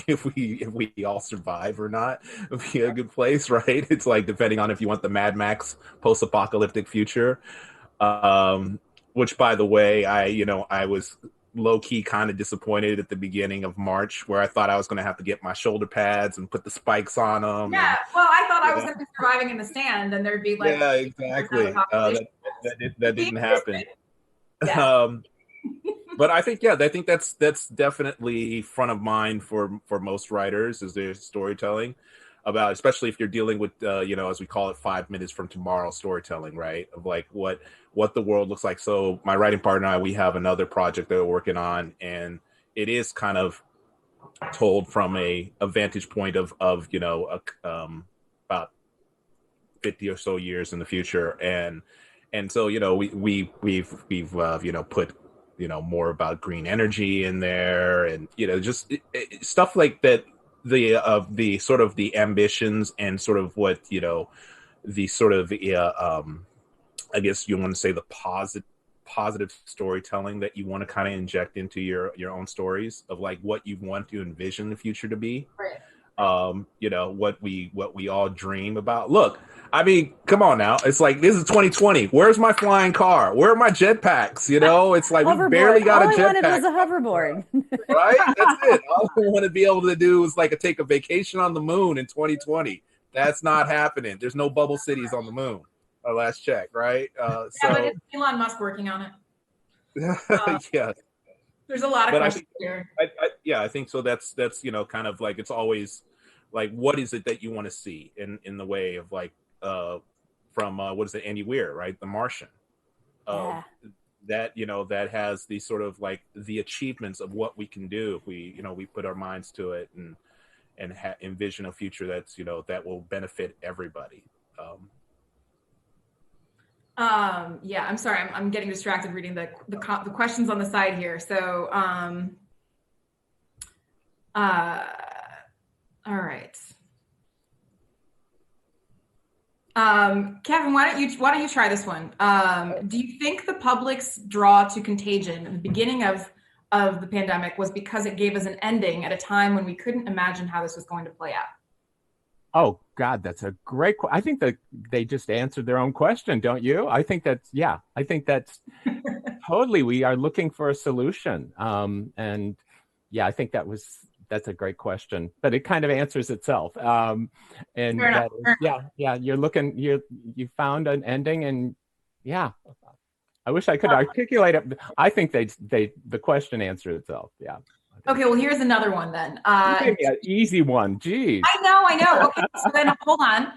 If we all survive or not, it'll be a good place, right? It's like, depending on if you want the Mad Max post-apocalyptic future. Which, by the way, I was low-key kind of disappointed at the beginning of March, where I thought I was going to have to get my shoulder pads and put the spikes on them. Yeah, well, I thought I was going to be surviving in the stand, and there'd be like, yeah, exactly. That didn't happen. Yeah. But I think that's definitely front of mind for most writers, is their storytelling, about, especially if you're dealing with as we call it, 5 minutes from tomorrow storytelling, right? Of like what the world looks like. So my writing partner and I, we have another project that we're working on, and it is kind of told from a vantage point of about 50 or so years in the future, and so we've put more about green energy in there, and just stuff like that, the sort of the ambitions and sort of what the sort of I guess you want to say the positive storytelling that you want to kind of inject into your own stories, of like what you want to envision the future to be. Right. What we all dream about. Look, I mean, come on now. It's like, this is 2020. Where's my flying car? Where are my jetpacks? It's like, we barely got a jetpack. All I wanted was a hoverboard. Right? That's it. All I want to be able to do is like take a vacation on the moon in 2020. That's not happening. There's no bubble cities on the moon. Our last check, right? But it's Elon Musk working on it. Yeah. There's a lot of questions here. I think so. That's kind of like, it's always like, what is it that you want to see in the way of like from what is it, Andy Weir, right? The Martian. Yeah. That has the sort of like the achievements of what we can do if we put our minds to it and envision a future that's that will benefit everybody. Yeah, I'm sorry, I'm getting distracted reading the questions on the side here. So, all right. Kevin, why don't you try this one? Do you think the public's draw to Contagion at the beginning of the pandemic was because it gave us an ending at a time when we couldn't imagine how this was going to play out? Oh God, that's a great question. I think that they just answered their own question, don't you? I think that's totally, we are looking for a solution. And yeah, I think that's a great question, but it kind of answers itself. And that is, you found an ending, and yeah, I wish I could articulate it. I think the question answered itself. Yeah. Okay, well, here's another one then. An easy one. Geez. I know. Okay, so then hold on.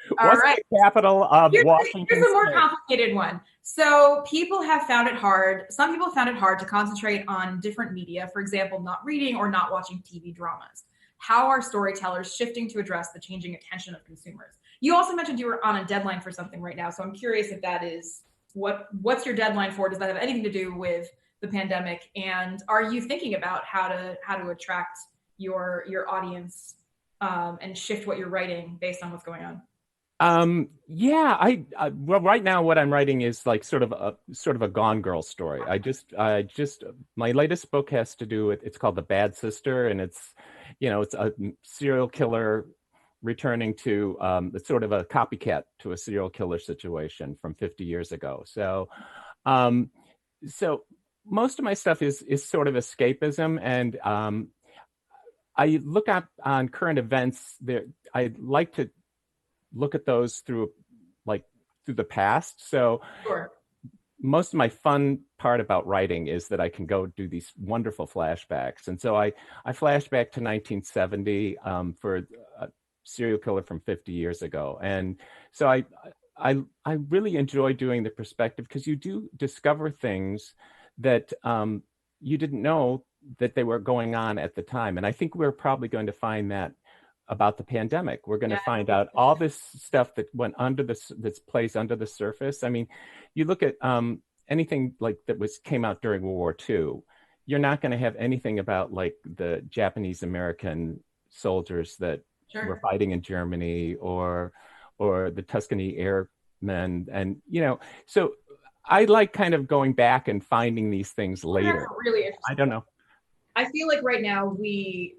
What's the capital of Washington Here's a more State? complicated one. So some people have found it hard to concentrate on different media, for example, not reading or not watching TV dramas. How are storytellers shifting to address the changing attention of consumers? You also mentioned you were on a deadline for something right now, so I'm curious if that is what's your deadline for? Does that have anything to do with the pandemic? And are you thinking about how to attract your audience and shift what you're writing based on what's going on? Well, right now what I'm writing is like sort of a Gone Girl story. I just my latest book has to do with, it's called The Bad Sister, and it's a serial killer returning to it's sort of a copycat to a serial killer situation from 50 years ago. So most of my stuff is sort of escapism, and I look up on current events there. I like to look at those through the past. So sure. Most of my fun part about writing is that I can go do these wonderful flashbacks. And so I flash back to 1970 for a serial killer from 50 years ago. And so I really enjoy doing the perspective, because you do discover things that you didn't know that they were going on at the time. And I think we're probably going to find that about the pandemic. We're going to find out all this stuff that went under this plays under the surface. I mean, you look at anything like that came out during World War II. You're not going to have anything about like the Japanese American soldiers that were fighting in Germany or the Tuscany Airmen, and so I like kind of going back and finding these things later. That's really interesting. I don't know. I feel like right now we,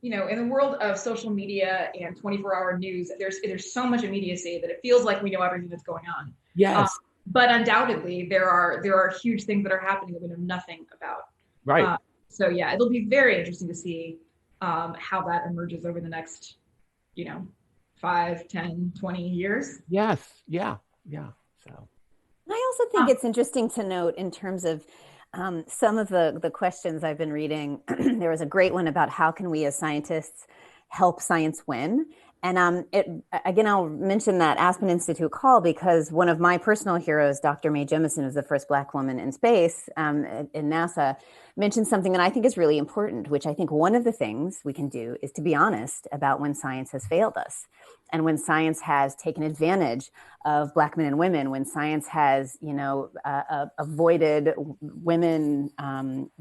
in the world of social media and 24-hour news, there's so much immediacy that it feels like we know everything that's going on. Yes. But undoubtedly, there are huge things that are happening that we know nothing about. Right. So yeah, it'll be very interesting to see how that emerges over the next, 5, 10, 20 years. Yes. Yeah. So. I also think it's interesting to note in terms of some of the questions I've been reading. There was a great one about how can we as scientists help science win? And again, I'll mention that Aspen Institute call because one of my personal heroes, Dr. Mae Jemison, who's the first Black woman in space in NASA, mentioned something that I think is really important, which I think one of the things we can do is to be honest about when science has failed us. And when science has taken advantage of Black men and women, when science has, avoided women,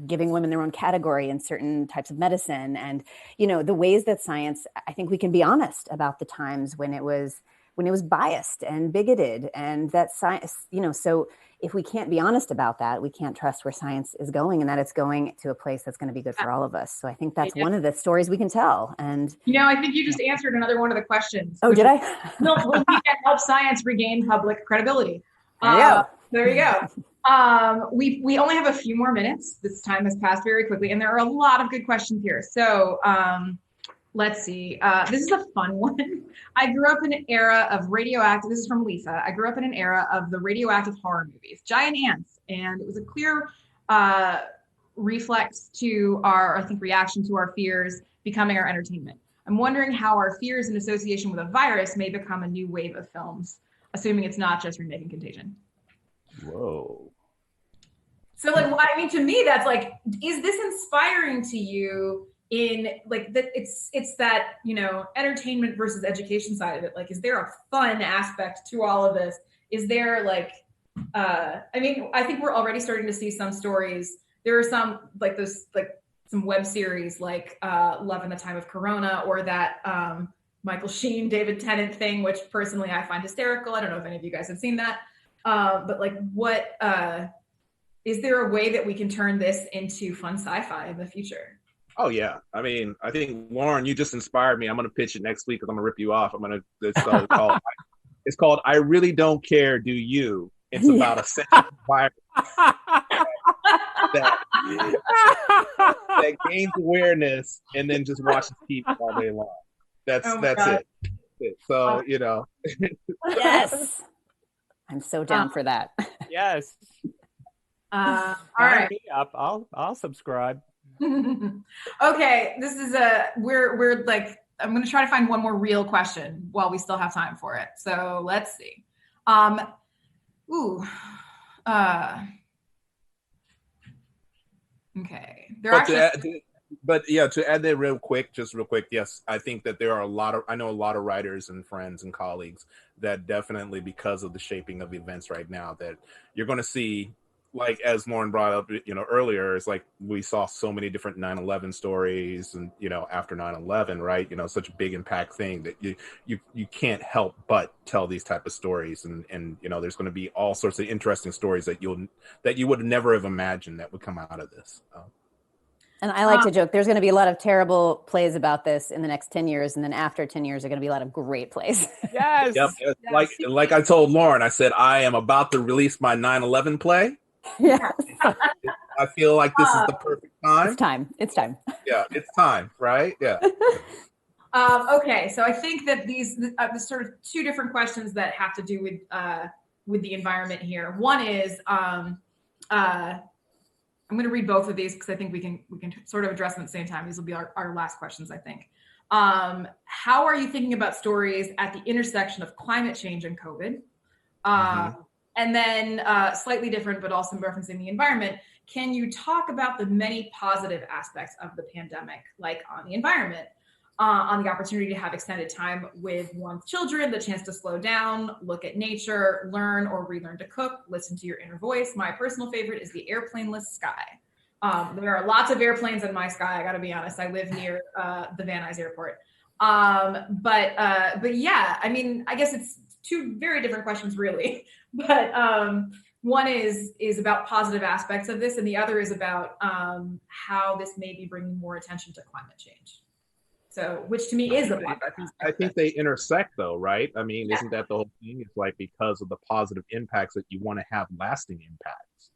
giving women their own category in certain types of medicine, and the ways that science, I think we can be honest about the times when it was biased and bigoted, and that science, so if we can't be honest about that, we can't trust where science is going and that it's going to a place that's going to be good for all of us. So I think that's one of the stories we can tell. And I think you just answered another one of the questions. Oh, did I? No, we can help science regain public credibility. There you go. We only have a few more minutes. This time has passed very quickly, and there are a lot of good questions here. So let's see. This is a fun one. I grew up in an era of radioactive. This is from Lisa. I grew up in an era of the radioactive horror movies, giant ants, and it was a clear reflex to our, I think, reaction to our fears becoming our entertainment. I'm wondering how our fears in association with a virus may become a new wave of films, assuming it's not just remaking Contagion. Whoa. So, to me, that's like, is this inspiring to you? In like that, it's that entertainment versus education side of it. Like, is there a fun aspect to all of this? Is there like, I think we're already starting to see some stories. There are some like those some web series like Love in the Time of Corona, or that Michael Sheen, David Tennant thing, which personally I find hysterical. I don't know if any of you guys have seen that, but like, what is there a way that we can turn this into fun sci-fi in the future? Oh yeah, I think Lauren, you just inspired me. I'm gonna pitch it next week because I'm gonna rip you off. It's called I Really Don't Care, Do You? It's about a sensitive virus that gains awareness and then just watches TV all day long. That's it. So Yes, I'm so down for that. Yes. All right. I'll subscribe. Okay, this is we're like, I'm going to try to find one more real question while we still have time for it. So let's see. Okay. To add that real quick, yes, I think that there are I know a lot of writers and friends and colleagues that definitely, because of the shaping of events right now, that you're going to see, like, as Lauren brought up, earlier, it's like we saw so many different 9/11 stories, and after 9/11, right? Such a big impact thing that you can't help but tell these type of stories, and there's going to be all sorts of interesting stories that you would never have imagined that would come out of this. And I like to joke, there's going to be a lot of terrible plays about this in the next 10 years, and then after 10 years, there are going to be a lot of great plays. Yes. Yep. Yes. Like I told Lauren, I said I am about to release my 9/11 play. Yeah. I feel like this is the perfect time. It's time. Yeah, it's time, right? Yeah. Okay, so I think that these sort of two different questions that have to do with the environment here. One is, I'm going to read both of these because I think we can sort of address them at the same time. These will be our last questions, I think. How are you thinking about stories at the intersection of climate change and COVID? And then slightly different, but also referencing the environment, can you talk about the many positive aspects of the pandemic, like on the environment? on the opportunity to have extended time with one's children, the chance to slow down, look at nature, learn or relearn to cook, listen to your inner voice. My personal favorite is the airplaneless sky. There are lots of airplanes in my sky. I got to be honest. I live near the Van Nuys Airport. But yeah, I mean, I guess it's two very different questions, really. But one is about positive aspects of this, and the other is about how this may be bringing more attention to climate change. So, which to me is a positive I think they intersect, though, right? I mean, isn't that the whole thing? It's like because of the positive impacts that you want to have lasting impacts.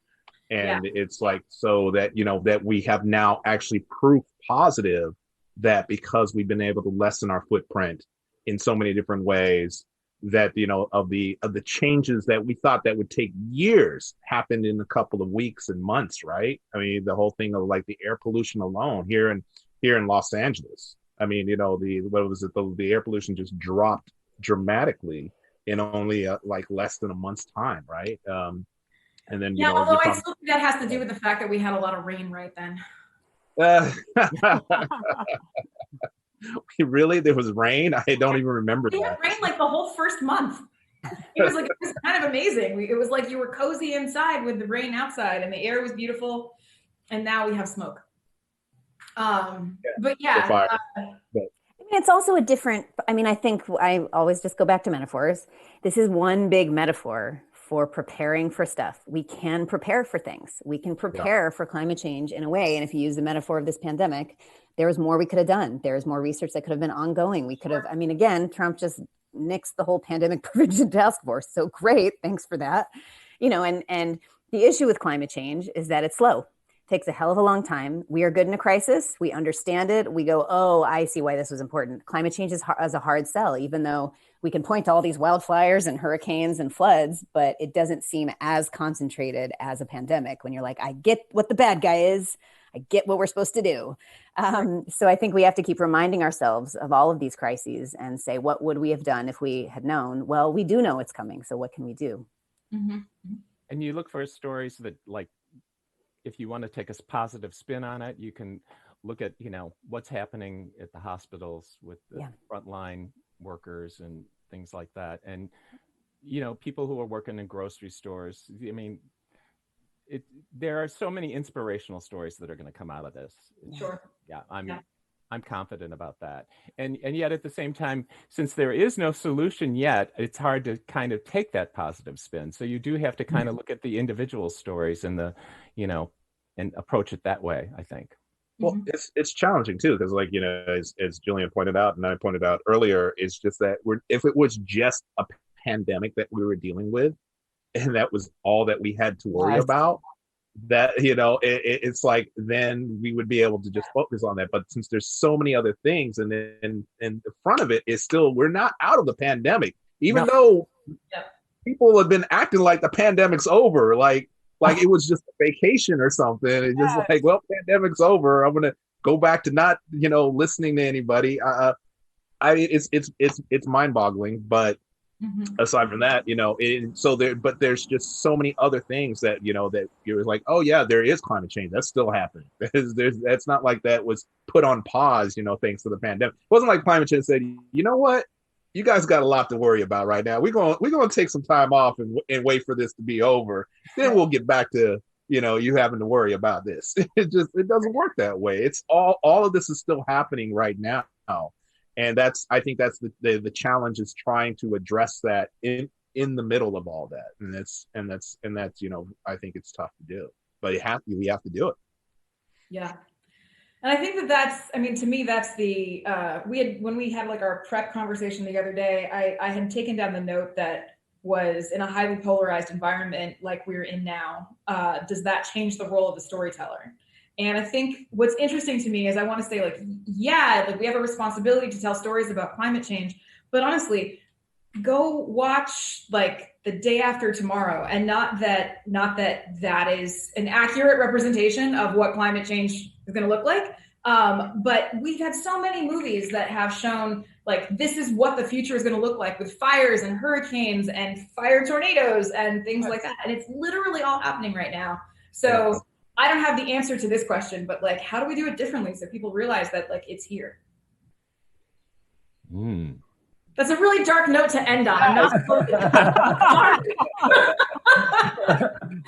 And it's like, so that, you know, that we have now actually proof positive that because we've been able to lessen our footprint in so many different ways, that, you know, of the changes that we thought that would take years happened in a couple of weeks and months, right? I mean, the whole thing of like the air pollution alone here in Los Angeles. I mean, you know, the air pollution just dropped dramatically in only like less than a month's time, right? And then, yeah, although I still think that has to do with the fact that we had a lot of rain right then. Really? There was rain? I don't even remember We had rain like the whole first month. It was kind of amazing. It was like you were cozy inside with the rain outside and the air was beautiful. And now we have smoke. But yeah. I mean, it's also a different, I mean, I think I always just go back to metaphors. This is one big metaphor for preparing for stuff. We can prepare for things. We can prepare for climate change in a way. And if you use the metaphor of this pandemic, there was more we could have done. There's more research that could have been ongoing. We could have, I mean, again, Trump just nixed the whole pandemic prevention task force. So great. Thanks for that. You know, and the issue with climate change is that it's slow. It takes a hell of a long time. We are good in a crisis. We understand it. We go, oh, I see why this was important. Climate change is a hard sell, even though we can point to all these wildfires and hurricanes and floods, but it doesn't seem as concentrated as a pandemic when you're like, I get what the bad guy is. I get what we're supposed to do. So I think we have to keep reminding ourselves of all of these crises and say, what would we have done if we had known? Well, we do know it's coming. So what can we do? Mm-hmm. And you look for stories that, like, if you want to take a positive spin on it, you can look at, you know, what's happening at the hospitals with the frontline workers and things like that. And, you know, people who are working in grocery stores, I mean, there are so many inspirational stories that are going to come out of this. Sure. Yeah, I'm confident about that. And yet at the same time, since there is no solution yet, it's hard to kind of take that positive spin. So you do have to kind of look at the individual stories and the, you know, and approach it that way, I think. Well, it's challenging too, because like, you know, as Jillian pointed out, and I pointed out earlier, it's just that if it was just a pandemic that we were dealing with, and that was all that we had to worry about, that, you know, it's like, then we would be able to just focus on that. But since there's so many other things, and then in the front of it is still, we're not out of the pandemic, even though people have been acting like the pandemic's over, like it was just a vacation or something. It's just like, well, pandemic's over. I'm gonna go back to not, you know, listening to anybody. It's mind-boggling. But aside from that, you know, but there's just so many other things that, you know, that you're like, oh yeah, there is climate change. That's still happening. That's not like that was put on pause, you know, thanks to the pandemic. It wasn't like climate change said, you know what? You guys got a lot to worry about right now. We're going to take some time off and wait for this to be over. Then we'll get back to, you know, you having to worry about this. It doesn't work that way. It's all of this is still happening right now. And I think that's the challenge, is trying to address that in the middle of all that. And that's, you know, I think it's tough to do, but we have to do it. Yeah. And I think that's, I mean, to me, that's the, when we had like our prep conversation the other day, I had taken down the note that was, in a highly polarized environment like we're in now, does that change the role of the storyteller? And I think what's interesting to me is I want to say, like, yeah, like we have a responsibility to tell stories about climate change, but honestly, go watch like The Day After Tomorrow, and not that is an accurate representation of what climate change is going to look like. But we've had so many movies that have shown like, this is what the future is going to look like, with fires and hurricanes and fire tornadoes and things like that. And it's literally all happening right now. So I don't have the answer to this question, but like, how do we do it differently so people realize that like it's here? That's a really dark note to end on. I'm not supposed to.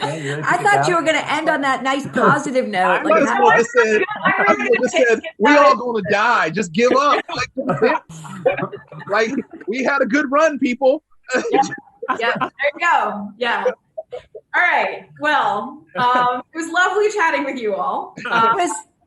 I thought you were going to end on that nice positive note. I might as well just said, we all going to die. Just give up. Like, we had a good run, people. Yeah, there you go. Yeah. All right. Well, it was lovely chatting with you all.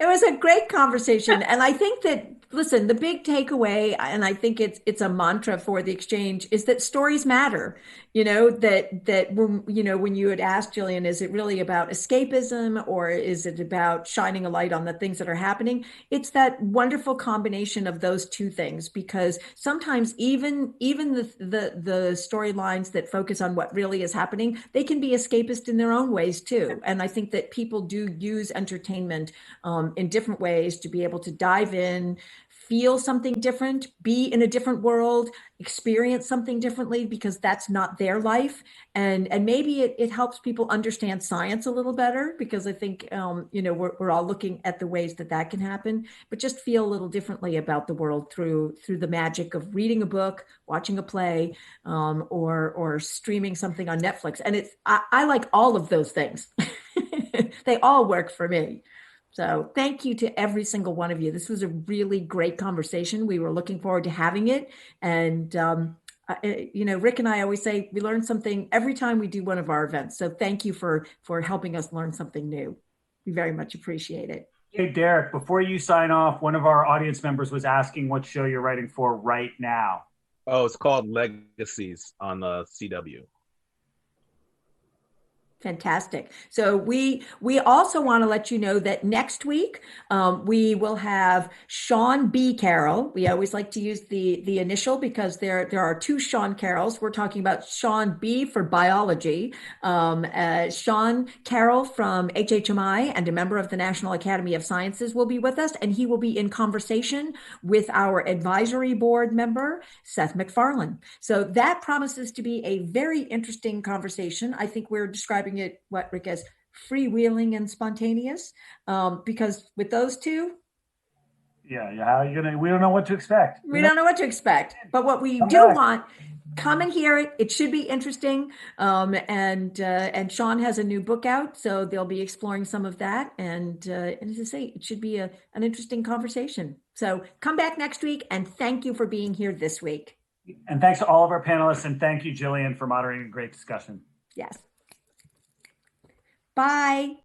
It was a great conversation. And I think that, listen, the big takeaway, and I think it's a mantra for the exchange, is that stories matter. When you had asked Jillian, is it really about escapism or is it about shining a light on the things that are happening? It's that wonderful combination of those two things, because sometimes even the storylines that focus on what really is happening, they can be escapist in their own ways too. And I think that people do use entertainment in different ways to be able to dive in, feel something different, be in a different world, experience something differently, because that's not their life. And maybe it helps people understand science a little better, because I think, we're all looking at the ways that can happen, but just feel a little differently about the world through the magic of reading a book, watching a play, or streaming something on Netflix. And I like all of those things. They all work for me. So thank you to every single one of you. This was a really great conversation. We were looking forward to having it. And, Rick and I always say we learn something every time we do one of our events. So thank you for helping us learn something new. We very much appreciate it. Hey, Deric, before you sign off, one of our audience members was asking what show you're writing for right now. Oh, it's called Legacies on the CW. Fantastic. So we also want to let you know that next week we will have Sean B. Carroll. We always like to use the initial because there are two Sean Carrolls. We're talking about Sean B. for biology. Sean Carroll from HHMI and a member of the National Academy of Sciences will be with us, and he will be in conversation with our advisory board member, Seth MacFarlane. So that promises to be a very interesting conversation. I think we're describing it, what Rick, as freewheeling and spontaneous, because with those two, how are you gonna? We don't know what to expect. We don't know what to expect, but what we do want, come and hear it. It should be interesting. And Sean has a new book out, so they'll be exploring some of that. And as I say, it should be an interesting conversation. So come back next week, and thank you for being here this week. And thanks to all of our panelists, and thank you, Jillian, for moderating a great discussion. Yes. Bye.